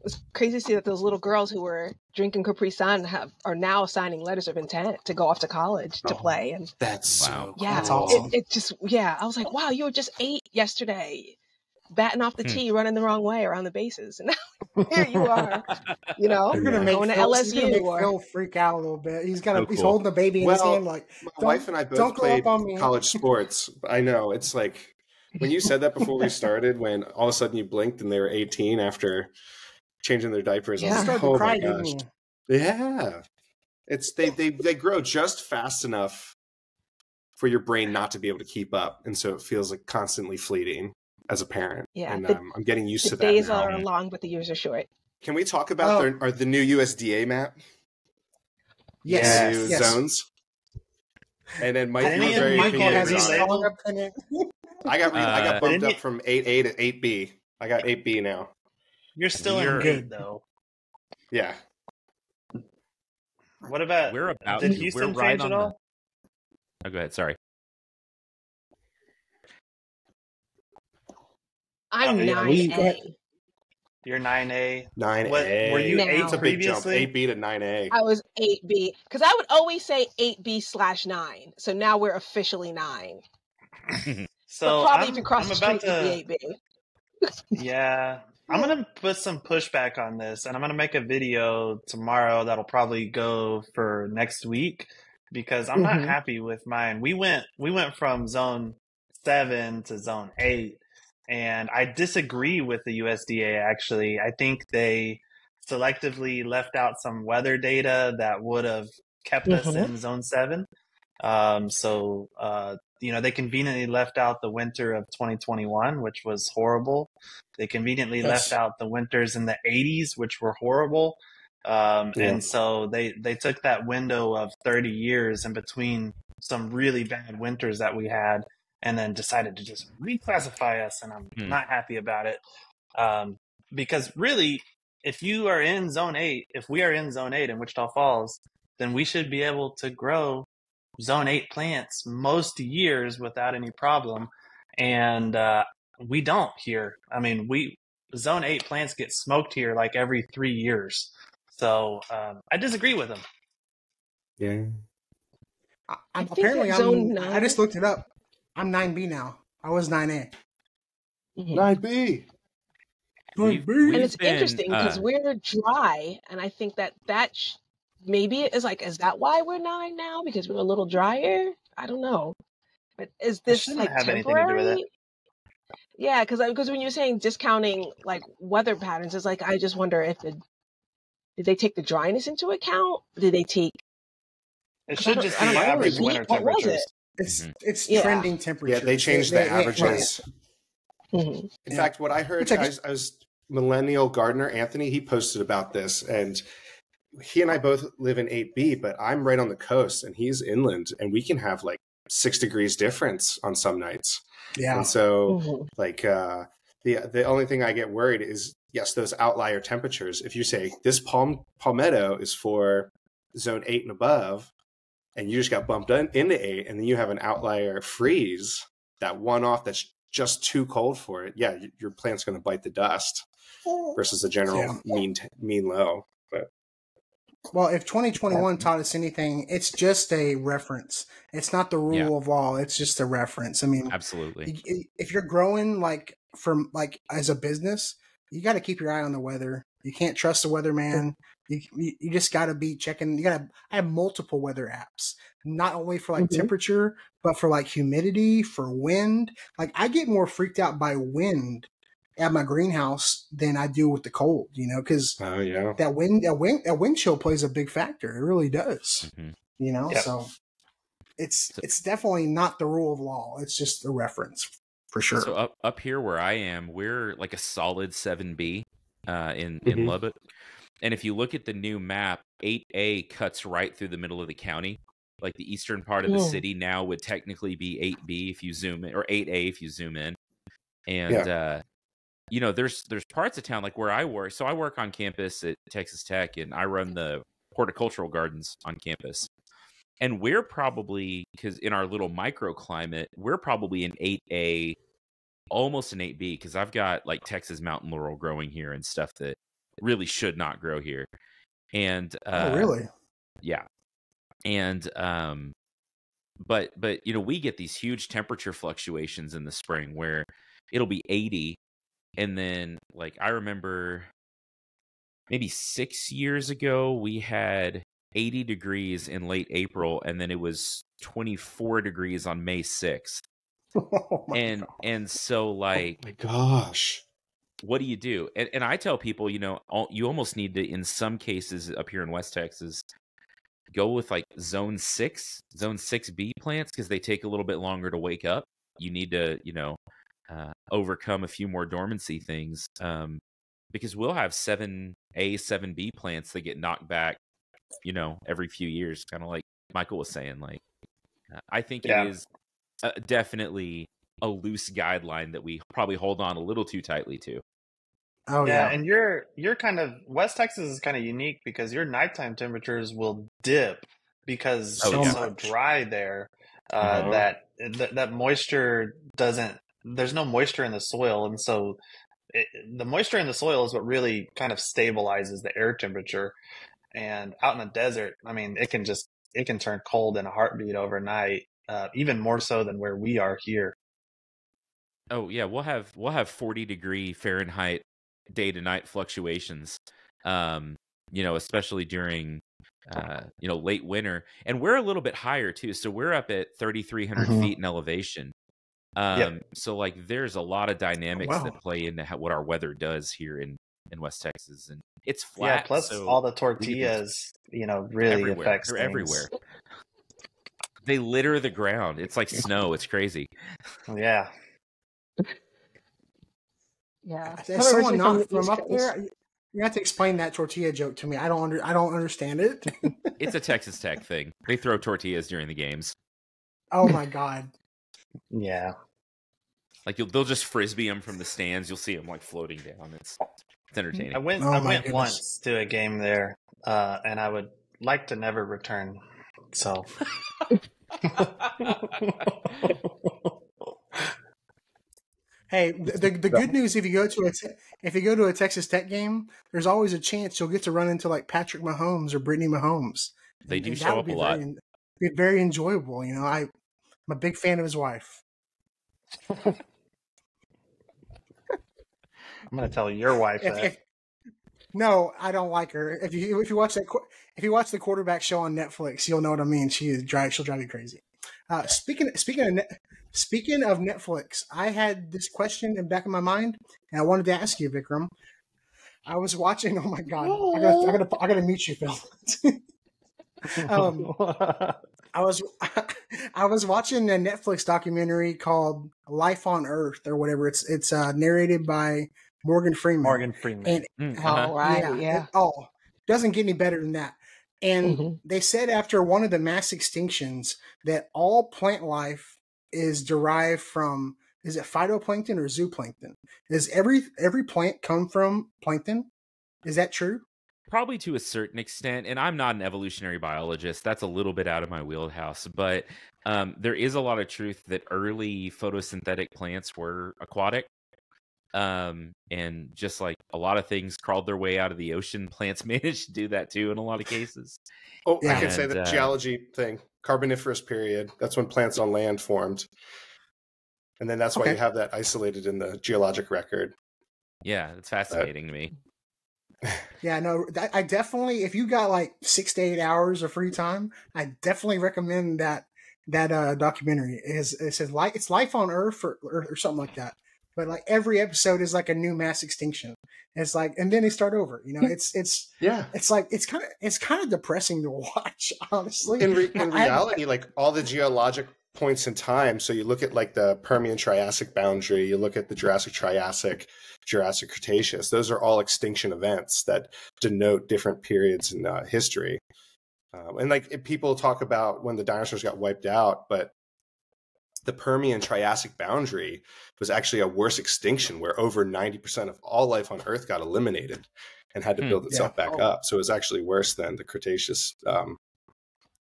It's crazy to see that those little girls who were drinking Capri Sun are now signing letters of intent to go off to college to play. And That's Wow. so yeah, That's awesome. it just I was like, wow, you were just 8 yesterday, batting off the tee, running the wrong way around the bases, and now here you are, You're gonna make going to Phil, you're gonna LSU make or Phil freak out a little bit. He's So he's cool. holding the baby in his hand, Well, like, my don't, wife and I both don't grow played up on me. college sports. I know. It's like when you said that before we started, when all of a sudden you blinked and they were 18 after changing their diapers. I You was like, started oh to cry, my didn't gosh. you? Yeah. It's they grow just fast enough for your brain not to be able to keep up, and so it feels like constantly fleeting as a parent. Yeah, And the- I'm getting used the to that days now. are long, but the years are short. Can we talk about Oh. the new USDA map? Yes, The new yes. zones. And then Mike, Any was of very Michael opinionated has his he on it. labeled? strong opinion. I got bumped Didn't up from 8A to 8B. I got 8B now. You're still in We're- good though. Yeah. What about We're about did to. Houston We're right change on at all? Oh, go ahead. Sorry. I'm yeah, 9A. You're 9A. 9A. What were you Now. 8 It's a big jump. previously? 8B to 9A. I was 8B because I would always say 8B/9. So now we're officially 9. So but probably if you cross I'm the about street, you'd to be 8B. yeah. I'm gonna put some pushback on this, and I'm gonna make a video tomorrow that'll probably go for next week because I'm not Mhm. happy with mine. We went from zone 7 to zone 8, and I disagree with the USDA. Actually, I think they selectively left out some weather data that would have kept us Mhm. in zone 7. They conveniently left out the winter of 2021, which was horrible. They conveniently Yes. left out the winters in the 80s, which were horrible. And so they took that window of 30 years in between some really bad winters that we had and then decided to just reclassify us. And I'm not happy about it. Because really, if you are in zone 8, if we are in zone 8 in Wichita Falls, then we should be able to grow zone 8 plants most years without any problem. And we don't here. I mean, zone 8 plants get smoked here like every 3 years. So I disagree with them. Yeah. I think that zone 9. I just looked it up. I'm 9B now. I was 9A. Mhm. 9B. We've And it's been, interesting because we're dry, and I think that maybe is that why we're 9 now? Because we're a little drier? I don't know. But is this shouldn't have anything to do with temporary? it. Yeah, because when you're saying discounting like weather patterns, it's like I just wonder if did they take the dryness into account? Did they take It should just I be don't know. average winter What was temperatures. It's Yeah. trending temperatures. Yeah, they changed the averages. Mhm. In fact, what I heard, I was Millennial Gardener Anthony, he posted about this, and he and I both live in 8B, but I'm right on the coast and he's inland, and we can have like 6 degrees difference on some nights. Yeah. And so Mhm. like the only thing I get worried is, yes, those outlier temperatures. If you say this palmetto is for zone 8 and above, and you just got bumped into 8, and then you have an outlier freeze, that one off that's just too cold for it, yeah, your plant's going to bite the dust versus the general mean low. But Well, if 2021 taught us anything, it's just a reference. It's not the rule of law. It's just a reference. I mean, Absolutely. if you're growing like as a business, you got to keep your eye on the weather. You can't trust the weatherman. You just got to be checking. I have multiple weather apps, not only for like temperature, but for like humidity, for wind. Like I get more freaked out by wind at my greenhouse than I do with the cold, because that wind chill plays a big factor. It really does, So it's definitely not the rule of law. It's just a reference for sure. So up here where I am, we're like a solid 7B in Lubbock. And if you look at the new map, 8A cuts right through the middle of the county. Like the eastern part of the city now would technically be 8B if you zoom in, or 8A if you zoom in. And there's parts of town like where I work. So I work on campus at Texas Tech, and I run the horticultural gardens on campus. And we're probably, because in our little microclimate, we're probably an 8A, almost an 8B, because I've got like Texas mountain laurel growing here and stuff that really should not grow here. And really? Yeah. And but we get these huge temperature fluctuations in the spring where it'll be 80, and then like I remember maybe 6 years ago we had 80 degrees in late April, and then it was 24 degrees on May 6th. And so like, oh my gosh, what do you do? And I tell people, you almost need to, in some cases up here in West Texas, go with like zone 6B plants, because they take a little bit longer to wake up. You need to, overcome a few more dormancy things, because we'll have 7A, 7B plants that get knocked back, every few years, kind of like Michael was saying. Like, I think it is definitely a loose guideline that we probably hold on a little too tightly to. Oh yeah. And you're kind of, West Texas is kind of unique because your nighttime temperatures will dip because it's so dry there that moisture there's no moisture in the soil, and so the moisture in the soil is what really kind of stabilizes the air temperature. And out in the desert, I mean, it can turn cold in a heartbeat overnight, even more so than where we are here. Oh yeah, we'll have 40 degree Fahrenheit day to night fluctuations, especially during late winter, and we're a little bit higher too. So we're up at 3,300 feet in elevation. So like there's a lot of dynamics that play into what our weather does here in West Texas, and it's flat. Yeah, plus all the tortillas, really affects They're things. everywhere. They litter the ground. It's like snow. It's crazy. Yeah. Yeah. As someone not from up there, you have to explain that tortilla joke to me. I don't understand it. It's a Texas Tech thing. They throw tortillas during the games. Oh my god. Yeah. Like they'll just frisbee them from the stands. You'll see them like floating down. It's entertaining. I went once to a game there, and I would like to never return. So. Hey, the good news, if you go to a Texas Tech game, there's always a chance you'll get to run into like Patrick Mahomes or Brittany Mahomes. They do show up a lot. Be very enjoyable. I'm a big fan of his wife. I'm going to tell your wife that. No, I don't like her. If you watch the quarterback show on Netflix, you'll know what I mean. She'll drive you crazy. Speaking of Netflix, I had this question in the back of my mind, and I wanted to ask you, Vikram. I was watching. Oh my god! I gotta mute you, Phil. I was I was watching a Netflix documentary called Life on Earth or whatever. It's narrated by Morgan Freeman. Morgan Freeman. And All right. Yeah. doesn't get any better than that. And Mhm. they said after one of the mass extinctions that all plant life is derived from, is it phytoplankton or zooplankton? Does every plant come from plankton? Is that true? Probably to a certain extent, and I'm not an evolutionary biologist. That's a little bit out of my wheelhouse, but there is a lot of truth that early photosynthetic plants were aquatic. And just like a lot of things crawled their way out of the ocean, plants managed to do that too in a lot of cases. Oh, I Yeah. can say the geology thing, Carboniferous period. That's when plants on land formed. And then that's why you have that isolated in the geologic record. Yeah, it's fascinating to me. Yeah, no, I definitely, if you got like 6 to 8 hours of free time, I definitely recommend that documentary. It says it's Life on Earth or something like that. But like every episode is like a new mass extinction. It's like, and then they start over. You know, it's like it's kind of depressing to watch, honestly. In reality, like all the geologic points in time. So you look at like the Permian Triassic boundary, you look at the Jurassic Triassic, Jurassic Cretaceous. Those are all extinction events that denote different periods in history. And like people talk about when the dinosaurs got wiped out, but the Permian Triassic boundary was actually a worse extinction where over 90% of all life on Earth got eliminated and had to build itself back up. So it was actually worse than the Cretaceous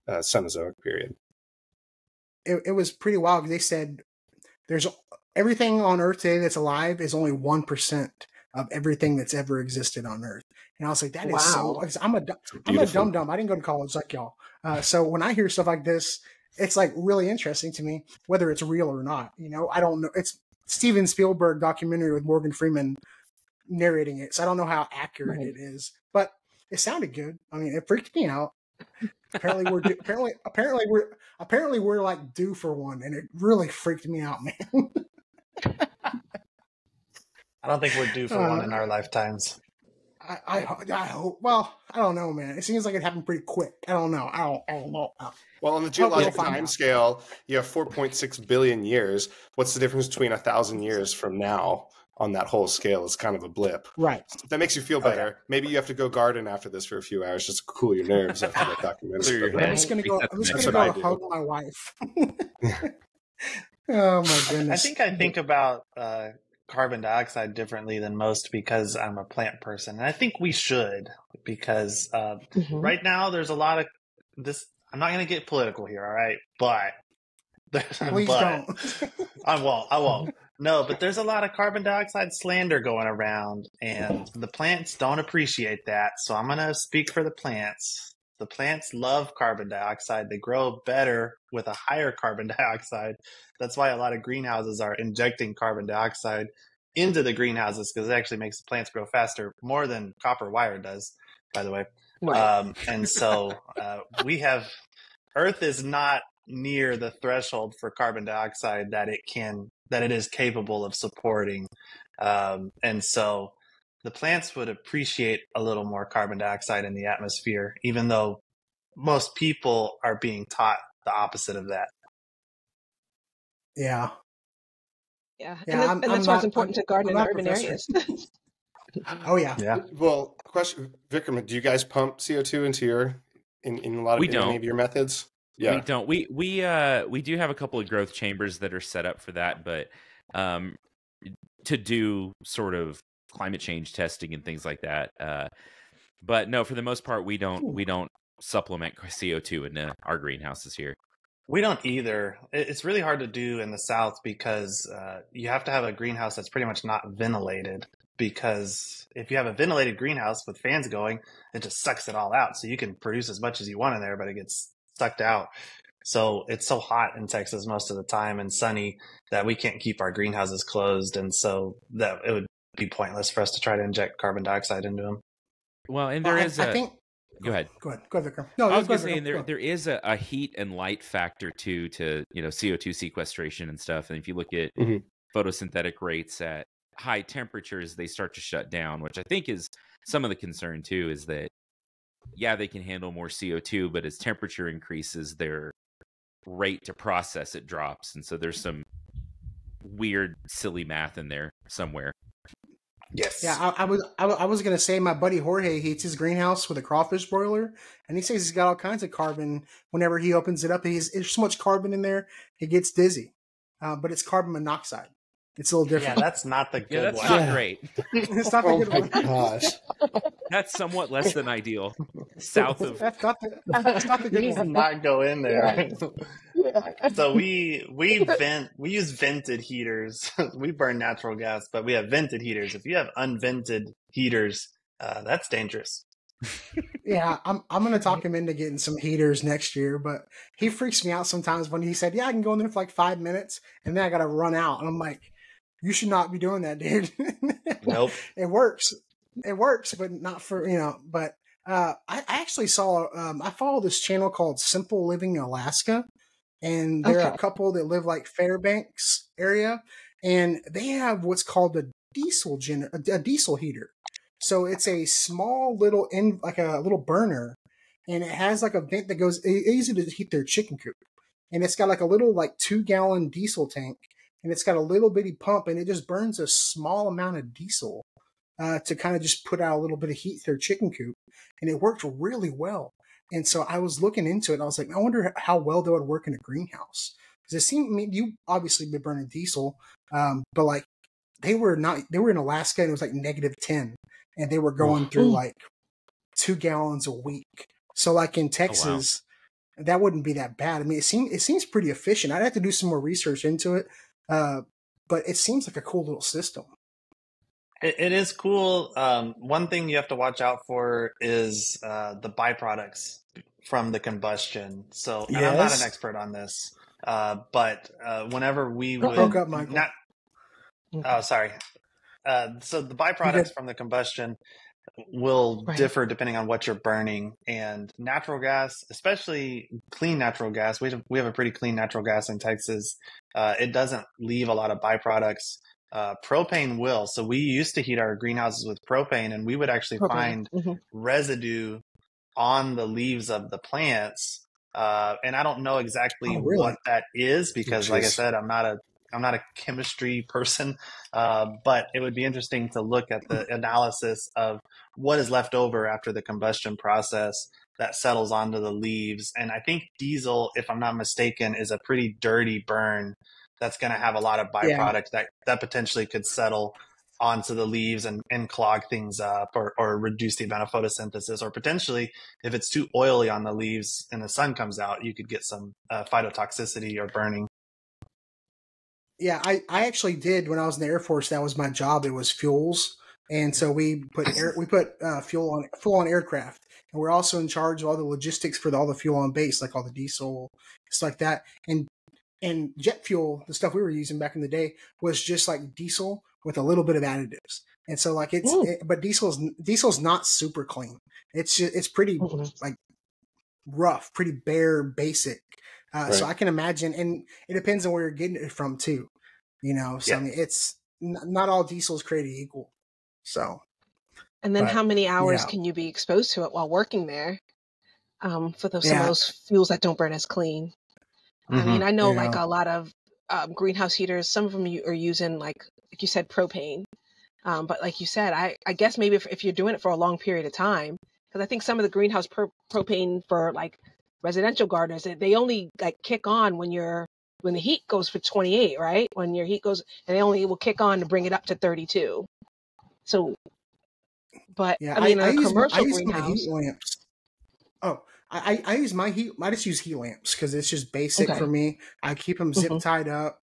Cenozoic period. It was pretty wild. They said there's everything on Earth today that's alive is only 1% of everything that's ever existed on Earth. And I was like, that is so. I'm a dumb. I didn't go to college like y'all. So when I hear stuff like this, it's like really interesting to me, whether it's real or not. You know, I don't know. It's Steven Spielberg documentary with Morgan Freeman narrating it, so I don't know how accurate it is, but it sounded good. I mean, it freaked me out. Apparently we're like due for one, and it really freaked me out, man. I don't think we're due for one in our lifetimes. I hope. Well, I don't know, man. It seems like it happened pretty quick. I don't know. I don't know. Well, on the geologic time scale, you have 4.6 billion years. What's the difference between 1,000 years from now on that whole scale? Is kind of a blip. Right. If that makes you feel better. Maybe you have to go garden after this for a few hours just to cool your nerves after that documentary. I'm just gonna go hug my wife. Oh my goodness. I think about carbon dioxide differently than most because I'm a plant person, and I think we should, because right now there's a lot of this. I'm not going to get political here, all right? But please don't. I won't. No, but there's a lot of carbon dioxide slander going around, and the plants don't appreciate that. So I'm going to speak for the plants. The plants love carbon dioxide. They grow better with a higher carbon dioxide. That's why a lot of greenhouses are injecting carbon dioxide into the greenhouses, because it actually makes the plants grow faster, more than copper wire does, by the way. Right. And so Earth is not near the threshold for carbon dioxide that it is capable of supporting. And so the plants would appreciate a little more carbon dioxide in the atmosphere, even though most people are being taught the opposite of that. Yeah. And that's why it's important to garden in urban areas. Oh yeah. Well, question, Vikram, do you guys pump CO2 into your in a lot of any of your methods? Yeah, we don't. We do have a couple of growth chambers that are set up for that, but to do sort of climate change testing and things like that. But no, for the most part, we don't supplement CO2 into our greenhouses here. We don't either. It's really hard to do in the South because you have to have a greenhouse that's pretty much not ventilated. Because if you have a ventilated greenhouse with fans going, it just sucks it all out. So you can produce as much as you want in there, but it gets sucked out. So it's so hot in Texas most of the time and sunny that we can't keep our greenhouses closed. And so that it would be pointless for us to try to inject carbon dioxide into them. Well, and there is I think. Go ahead. Go ahead, Vikram. No, I was going to say there is a heat and light factor too to CO2 sequestration and stuff. And if you look at photosynthetic rates at high temperatures, they start to shut down, which I think is some of the concern too, is that yeah, they can handle more CO2, but as temperature increases, their rate to process it drops. And so there's some weird, silly math in there somewhere. Yes. Yeah, I was gonna say my buddy Jorge heats his greenhouse with a crawfish broiler, and he says he's got all kinds of carbon. Whenever he opens it up, there's so much carbon in there, he gets dizzy. But it's carbon monoxide. It's a little different. Yeah, that's not the good Yeah, that's one. not great. It's not the Oh good my one. gosh. That's somewhat less than ideal. South of That's not the good Please one. not go in there. Yeah. So we use vented heaters. We burn natural gas, but we have vented heaters. If you have unvented heaters, that's dangerous. Yeah, I'm gonna talk him into getting some heaters next year, but he freaks me out sometimes when he said, "Yeah, I can go in there for like 5 minutes, and then I gotta run out." And I'm like, "You should not be doing that, dude." Nope. It works, but not for But I actually saw I follow this channel called Simple Living Alaska, and they're a Okay. couple that live like Fairbanks area, and they have what's called a diesel heater. So it's a small little like a little burner, and it has like a vent that goes easy to heat their chicken coop, and it's got like a little like 2-gallon diesel tank, and it's got a little bitty pump, and it just burns a small amount of diesel to kind of just put out a little bit of heat to their chicken coop, and it worked really well. And so I was looking into it, and I was like, I wonder how well that would work in a greenhouse, because it seemed, I mean, you obviously been burning diesel, but like they were in Alaska, and it was like -10. And they were going through like 2 gallons a week. So like in Texas, that wouldn't be that bad. I mean, it seems pretty efficient. I'd have to do some more research into it, but it seems like a cool little system. It is cool. One thing you have to watch out for is the byproducts from the combustion. So, and I'm not an expert on this, but whenever we would broke up, Michael. oh, sorry. So the byproducts from the combustion will differ depending on what you're burning. And natural gas, especially clean natural gas, we have a pretty clean natural gas in Texas. It doesn't leave a lot of byproducts. Propane will. So we used to heat our greenhouses with propane, and we would actually find residue on the leaves of the plants. And I don't know exactly what that is because, like I said, I'm not a chemistry person, but it would be interesting to look at the analysis of what is left over after the combustion process that settles onto the leaves. And I think diesel, if I'm not mistaken, is a pretty dirty burn that's going to have a lot of byproducts that potentially could settle onto the leaves and clog things up or reduce the amount of photosynthesis. Or potentially, if it's too oily on the leaves and the sun comes out, you could get some phytotoxicity or burning. Yeah, I actually did when I was in the Air Force. That was my job. It was fuels, and so we put fuel on aircraft, and we're also in charge of all the logistics for all the fuel on base, like all the diesel, stuff like that. And jet fuel, the stuff we were using back in the day, was just like diesel with a little bit of additives. And so like but diesel's not super clean. It's pretty like rough, pretty bare, basic. So I can imagine, and it depends on where you're getting it from too. So I mean, it's not all diesel is created equal. So, and then how many hours can you be exposed to it while working there? For some of those fuels that don't burn as clean. I mean, I know like a lot of greenhouse heaters. Some of them are using like you said, propane. But like you said, I guess maybe if you're doing it for a long period of time, because I think some of the greenhouse propane for like residential gardeners, they only like kick on when the heat goes for 28, right? When your heat goes, and they only will kick on to bring it up to 32. So, but I mean, a commercial greenhouse. Heat lamps. Oh, I use my heat. I just use heat lamps because it's just basic for me. I keep them zip tied up,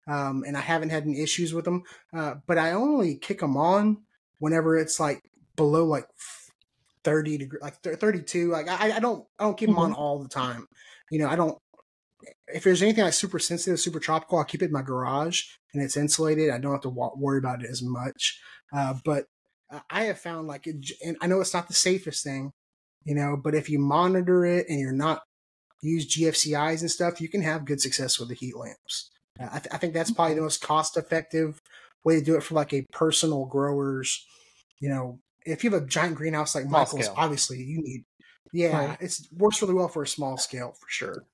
and I haven't had any issues with them. But I only kick them on whenever it's like below like 30 degrees, like 32. Like I don't keep them on all the time. I don't. If there's anything like super sensitive, super tropical, I'll keep it in my garage and it's insulated. I don't have to worry about it as much. But I have found like, and I know it's not the safest thing, but if you monitor it and you're not use GFCIs and stuff, you can have good success with the heat lamps. I think that's probably the most cost effective way to do it for like a personal growers. If you have a giant greenhouse like Michael's, obviously you need Yeah, Right. it works really well for a small scale for sure.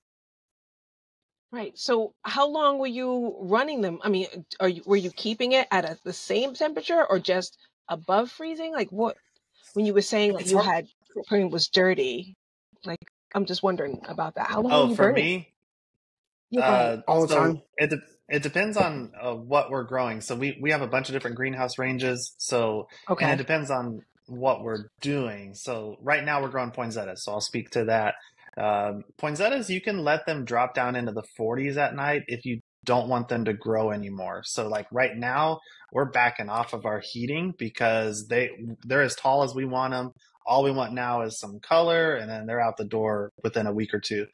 Right. So how long were you running them? I mean, were you keeping it at the same temperature or just above freezing? Like what, when you were saying that It's you hard. had propane was dirty, like I'm just wondering about that. How long were Oh, you for burning? me, Yeah, go ahead. All the so time. it depends on what we're growing. So we have a bunch of different greenhouse ranges. So and it Okay. depends on what we're doing. So right now we're growing poinsettias. So I'll speak to that. Poinsettias, you can let them drop down into the 40s at night if you don't want them to grow anymore. So like right now we're backing off of our heating because they're as tall as we want them. All we want now is some color, and then they're out the door within a week or two.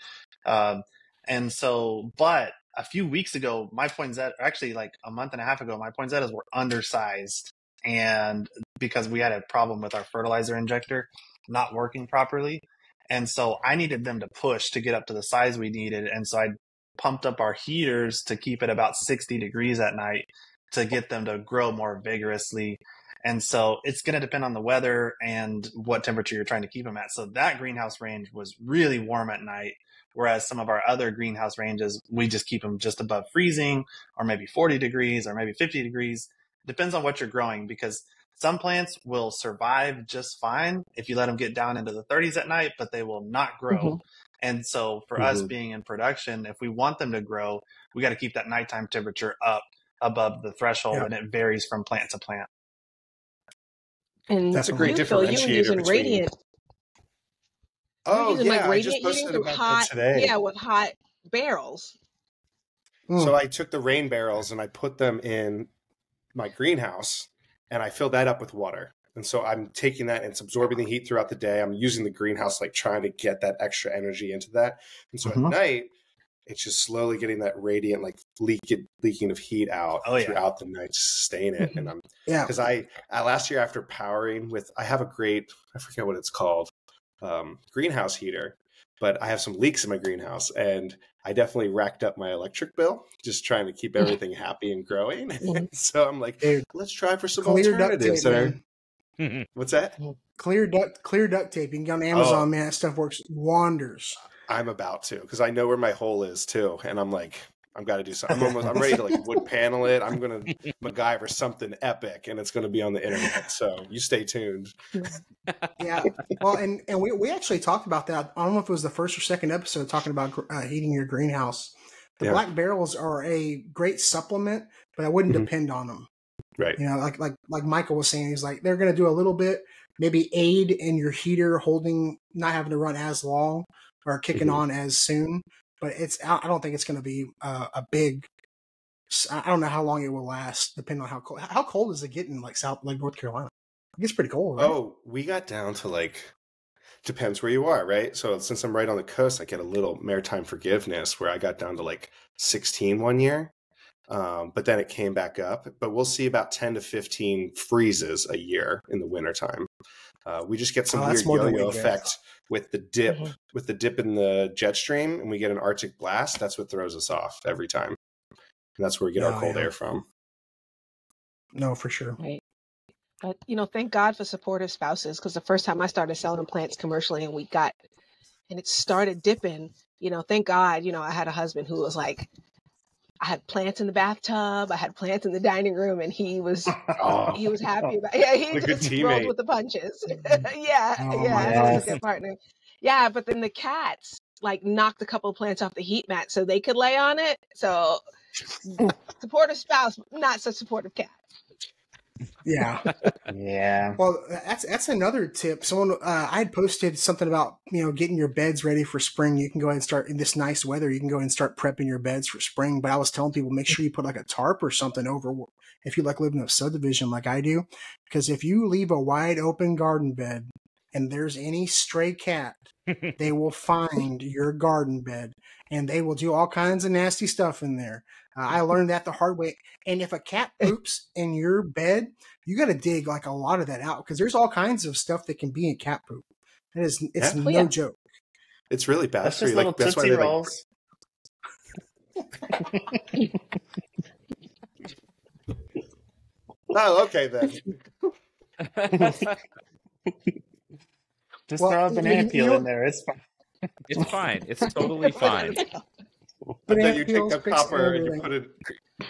Um, and so, but a few weeks ago, my poinsettia, actually like a month and a half ago, my poinsettias were undersized. And because we had a problem with our fertilizer injector not working properly. And so I needed them to push to get up to the size we needed. And so I pumped up our heaters to keep it about 60 degrees at night to get them to grow more vigorously. And so it's going to depend on the weather and what temperature you're trying to keep them at. So that greenhouse range was really warm at night. Whereas some of our other greenhouse ranges, we just keep them just above freezing or maybe 40 degrees or maybe 50 degrees. Depends on what you're growing, because some plants will survive just fine if you let them get down into the 30s at night, but they will not grow. Hmm. And so for us Mhm. being in production, if we want them to grow, we got to keep that nighttime temperature up above the threshold, Yeah, and it varies from plant to plant. And That's a great definitely. you, Phil, you were differentiator using between. radiant. You were Oh using like yeah, I just radiant heaters posted with about that hot, today. yeah, with hot barrels. So Mm. I took the rain barrels and I put them in my greenhouse and I filled that up with water. And so I'm taking that and it's absorbing the heat throughout the day. I'm using the greenhouse, like trying to get that extra energy into that. And so at Mhm. night, it's just slowly getting that radiant, like leaking of heat out Oh, yeah. throughout the night, just staying it. And Mhm. I'm, Yeah. because last year after powering with, I have a great, I forget what it's called, greenhouse heater, but I have some leaks in my greenhouse and I definitely racked up my electric bill, just trying to keep everything happy and growing. Mhm. So I'm like, Dude, let's try for some clear duct alternatives tape, that are, man. what's that? Clear duct tape. You can get on Oh, Amazon, man. That stuff works wonders. I'm about to, because I know where my hole is too. And I'm like, I've got to do something. I'm ready to like wood panel it. I'm going to MacGyver something epic and it's going to be on the internet. So you stay tuned. Yeah. Well, and we actually talked about that. I don't know if it was the first or second episode talking about heating your greenhouse. The Yeah. black barrels are a great supplement, but I wouldn't Mhm. depend on them. Right. You know, like Michael was saying, he's like, they're going to do a little bit, maybe aid in your heater holding, not having to run as long or kicking Mhm. on as soon. But I don't think it's going to be a big. I don't know how long it will last, depending on how cold. How cold is it getting, like North Carolina? It gets pretty cold, right? Oh, we got down to like, depends where you are, right? So since I'm right on the coast, I get a little maritime forgiveness where I got down to like 16 one year. But then it came back up. But we'll see about 10 to 15 freezes a year in the wintertime. We just get some Oh, that's weird more than yo-yo we get. effect with the dip, Mhm. in the jet stream, and we get an Arctic blast. That's what throws us off every time. And that's where we get our Oh, cold yeah. air from. No, for sure. Right. But thank God for supportive spouses, because the first time I started selling plants commercially and it started dipping, thank God, I had a husband who was like, I had plants in the bathtub, I had plants in the dining room, and he was Oh, happy about yeah, he what a good just rolled teammate. with the punches. Yeah, Oh my yeah, he was a Yes. goodness. good partner. Yeah, but then the cats like knocked a couple of plants off the heat mat so they could lay on it. So supportive spouse, not so supportive cat. Yeah. Yeah. Well, that's another tip. Someone I had posted something about getting your beds ready for spring. You can go ahead and start in this nice weather. You can go ahead and start prepping your beds for spring. But I was telling people, make sure you put like a tarp or something over if you like living in a subdivision like I do, because if you leave a wide open garden bed and there's any stray cat, they will find your garden bed and they will do all kinds of nasty stuff in there. I learned that the hard way. And if a cat poops in your bed, you got to dig like a lot of that out, because there's all kinds of stuff that can be in cat poop. It's Yeah. Oh, yeah. no joke. It's really bad That's for just you. little Like that's why Tootsie they like. Rolls. Oh, okay then. Just Well, throw a banana you peel know- in there. It's fine. It's fine. It's totally fine. And Banana then you take peels, the fix copper and you everything. put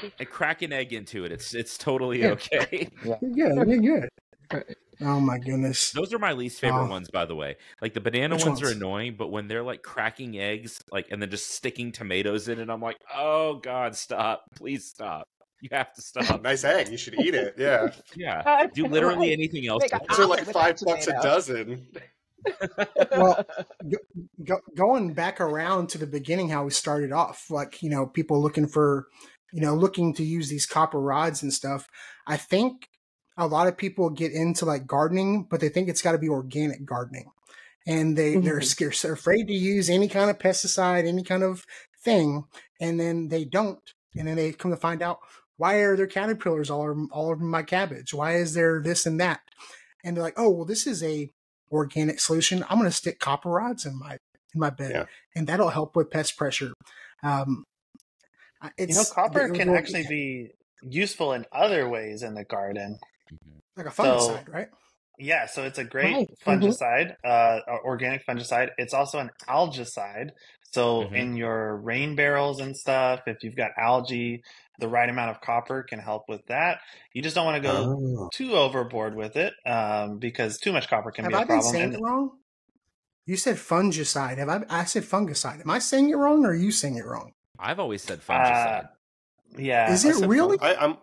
it. And crack an egg into it. It's totally Yeah. okay. You're good. You're good. Oh my goodness. Those are my least favorite Oh. ones, by the way. Like the banana Which ones are ones? annoying, but when they're like cracking eggs, like and then just sticking tomatoes in it, I'm like, oh God, stop! Please stop! You have to stop. Nice egg. You should eat it. Yeah. Yeah, do literally Right. anything else. Make with a it. Those are omelet like with that $5 a tomato. dozen. Well, going back around to the beginning, how we started off, like, people looking to use these copper rods and stuff. I think a lot of people get into like gardening, but they think it's got to be organic gardening. And they're scared, they're afraid to use any kind of pesticide, any kind of thing. And then they don't. And then they come to find out, why are there caterpillars all over my cabbage? Why is there this and that? And they're like, oh, well, this is a organic solution. I'm going to stick copper rods in my bed, Yeah. and that'll help with pest pressure. Copper can actually be useful in other ways in the garden. like a fungicide, right? Yeah, so it's a great Right. fungicide, organic fungicide. It's also an algicide. So in your rain barrels and stuff, if you've got algae, the right amount of copper can help with that. You just don't want to go too overboard with it, because too much copper can be a Have I been problem. saying it wrong? You said fungicide. I said fungicide. Am I saying it wrong, or are you saying it wrong? I've always said fungicide. Yeah. Is it really? I'm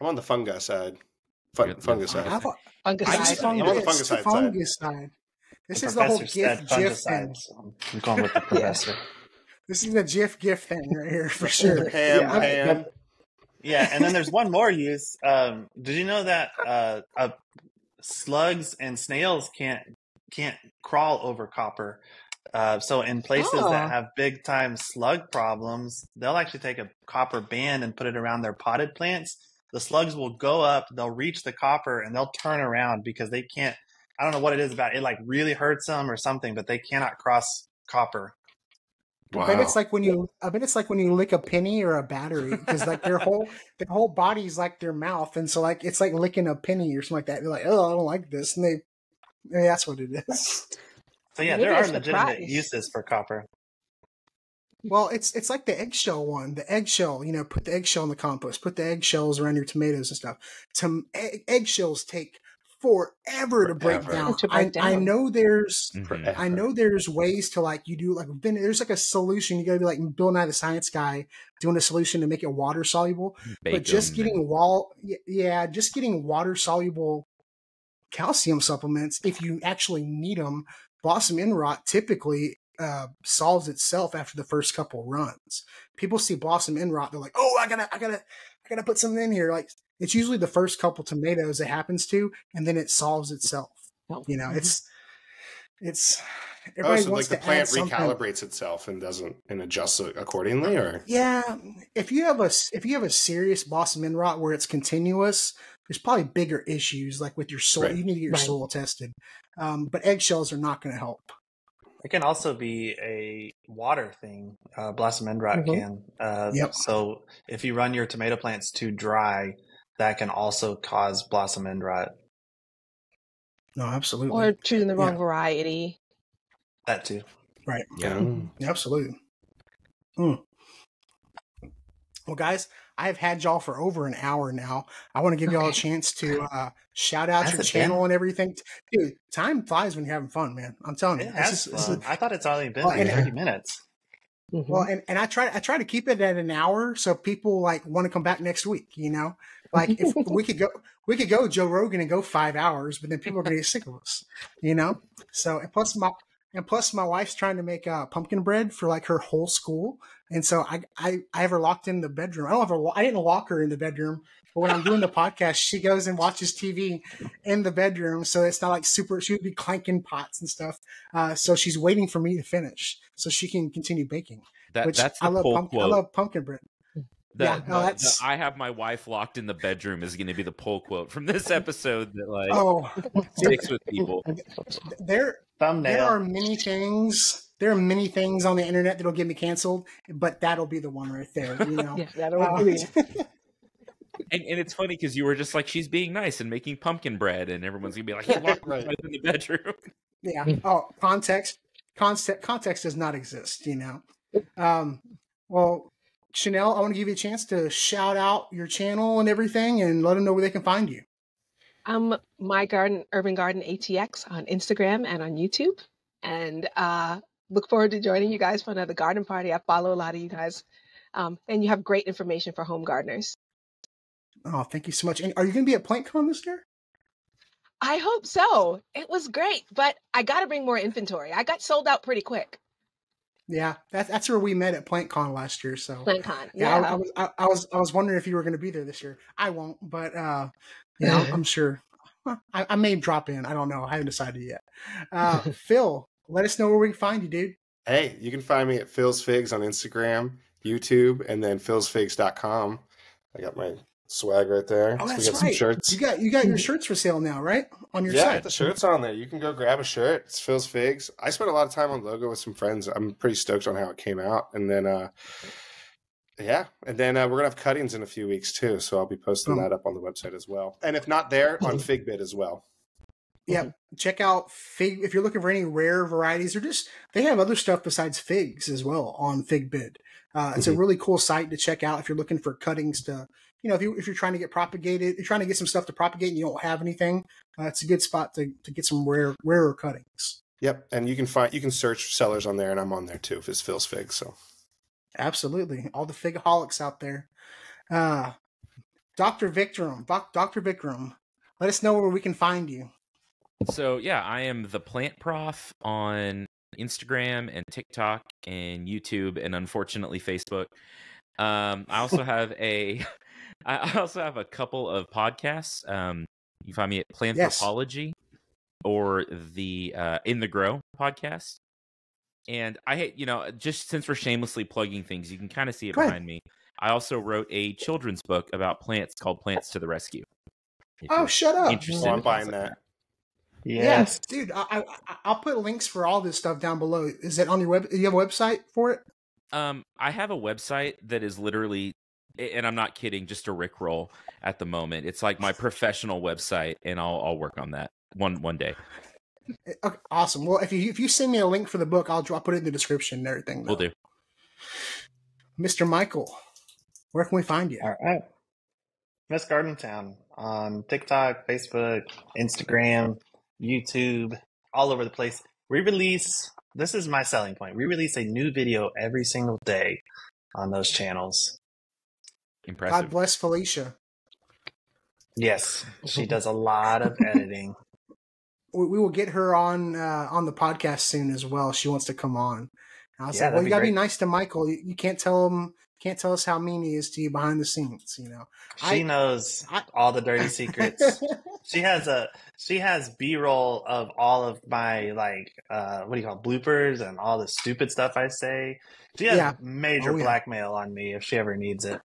on the fungus side. Fungicide. Fungicide. I'm on the fungicide side. Fungicide. This is the whole GIF thing. So I'm going with the professor. This is the GIF thing right here for sure. Ham. Yeah, and then there's one more use. Did you know that slugs and snails can't crawl over copper? So in places that have big time slug problems, they'll actually take a copper band and put it around their potted plants. The slugs will go up, they'll reach the copper, and they'll turn around because they can't. I don't know what it is about it. Like really hurts them or something, but they cannot cross copper. Wow. I bet it's like when you lick a penny or a battery, because like their whole body's like their mouth, and so like it's like licking a penny or something like that. They're like, oh, I don't like this, and that's what it is. So yeah, Maybe there are it's the legitimate price. uses for copper. Well, it's like the eggshell one. The eggshell, put the eggshell in the compost. Put the eggshells around your tomatoes and stuff. Eggshells take forever to break down. I know there's ways to like you do like there's like a solution. You gotta be like Bill Nye the Science Guy doing a solution to make it water soluble. But just getting water soluble calcium supplements, if you actually need them, blossom end rot typically solves itself after the first couple runs. People see blossom end rot, they're like, oh, I gotta put something in here. Like it's usually the first couple tomatoes it happens to, and then it solves itself. It's everybody so wants like the to plant add something. recalibrates itself and adjusts it accordingly, or Yeah, if you have a serious blossom end rot where it's continuous, there's probably bigger issues like with your soil. Right. You need to get your soil tested. But eggshells are not going to help. It can also be a water thing. Blossom end rot can. Yep. So if you run your tomato plants too dry, that can also cause blossom end rot. No, absolutely. Or choosing the wrong variety. That too. Right. Yeah. Absolutely. Well, guys, I've had y'all for over an hour now. I want to give y'all a chance to shout out your channel and everything. Dude, time flies when you're having fun, man. I'm telling you. It has fun. I thought it's only been 30 minutes. Well, and I try to keep it at an hour so people like want to come back next week, Like if we could go Joe Rogan and go 5 hours, but then people are going to get sick of us, So and plus my wife's trying to make pumpkin bread for like her whole school, and so I have her locked in the bedroom. I didn't lock her in the bedroom, but when I'm doing the podcast, she goes and watches TV in the bedroom, so it's not like she would be clanking pots and stuff. So she's waiting for me to finish so she can continue baking. That's the I love quote. I love pumpkin bread. I have my wife locked in the bedroom is going to be the pull quote from this episode that sticks with people. There are many things. There are many things on the internet that'll get me canceled, but that'll be the one right there. Yeah, that'll be. And it's funny because you were just like, she's being nice and making pumpkin bread, and everyone's gonna be like, he locked Right. himself in the bedroom. Yeah. Oh, context does not exist, you know. Well, Chanel, I want to give you a chance to shout out your channel and everything and let them know where they can find you. My garden, Urban Garden ATX on Instagram and on YouTube. And look forward to joining you guys for another garden party. I follow a lot of you guys. And you have great information for home gardeners. Oh, thank you so much. And are you going to be at PlantCon this year? I hope so. It was great, but I got to bring more inventory. I got sold out pretty quick. Yeah, that's where we met at PlantCon last year. So PlantCon, yeah. I was wondering if you were going to be there this year. I won't, but yeah, I'm sure. I may drop in. I don't know. I haven't decided yet. Phil, let us know where we can find you, dude. Hey, you can find me at Phil's Figs on Instagram, YouTube, and then philsfigs.com. I got my swag right there. Oh, So that's we got some right. shirts. You got your shirts for sale now, right? On your Yeah, I site. got the shirts on there. You can go grab a shirt. It's Phil's Figs. I spent a lot of time on logo with some friends. I'm pretty stoked on how it came out. And then, we're going to have cuttings in a few weeks too. So I'll be posting that up on the website as well. And if not there, on Figbit as well. Yeah, check out Fig if you're looking for any rare varieties, or just they have other stuff besides figs as well on Figbid. It's a really cool site to check out if you're looking for cuttings to, you know, if you're trying to get propagated, you're trying to get some stuff to propagate and you don't have anything. It's a good spot to get some rarer cuttings. Yep, and you can search sellers on there, and I'm on there too if it's Phil's Figs. So absolutely, all the figaholics out there. Dr. Vikram, let us know where we can find you. So yeah, I am the Plant Prof on Instagram and TikTok and YouTube and unfortunately Facebook. I also have a couple of podcasts. You can find me at Planthropology or the In the Grow podcast. And I hate, just since we're shamelessly plugging things, you can kind of see it behind me. I also wrote a children's book about plants called Plants to the Rescue. Oh, shut up! I'm buying that. Yes, dude. I'll put links for all this stuff down below. Is that on your web? Do you have a website for it? I have a website that is literally, and I'm not kidding, just a Rickroll at the moment. It's like my professional website, and I'll work on that one day. Okay, awesome. Well, if you send me a link for the book, I'll put it in the description and everything. Will do. Mr. Michael, where can we find you? All right. Miss Garden Town on TikTok, Facebook, Instagram, YouTube, all over the place. This is my selling point. We release a new video every single day on those channels. Impressive. God bless Felicia. Yes, she does a lot of editing. We will get her on the podcast soon as well. She wants to come on. I was like, well, you gotta be nice to Michael. You can't tell us how mean he is to you behind the scenes. You know, she knows all the dirty secrets. She has B-roll of all of my bloopers and all the stupid stuff I say. She has major blackmail on me if she ever needs it.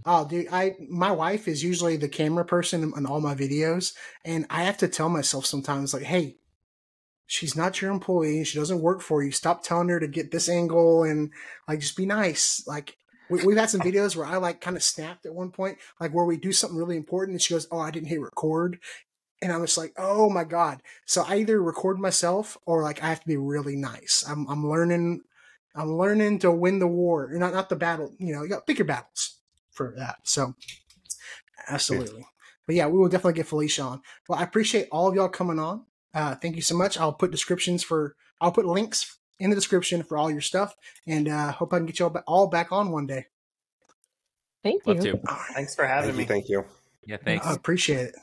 Oh, dude, my wife is usually the camera person in all my videos, and I have to tell myself sometimes, like, hey, she's not your employee. She doesn't work for you. Stop telling her to get this angle and just be nice. Like we've had some videos where I kind of snapped at one point, where we do something really important, and she goes, "Oh, I didn't hit record," and I'm just like, "Oh my god!" So I either record myself or I have to be really nice. I'm learning to win the war, not the battle. You got bigger battles for that. So absolutely. But yeah, we will definitely get Felicia on. Well, I appreciate all of y'all coming on. Thank you so much. I'll put links in the description for all your stuff, and hope I can get you all back on one day. Thank Love you. to. Thanks for having me. Thank you. Yeah, thanks. I appreciate it.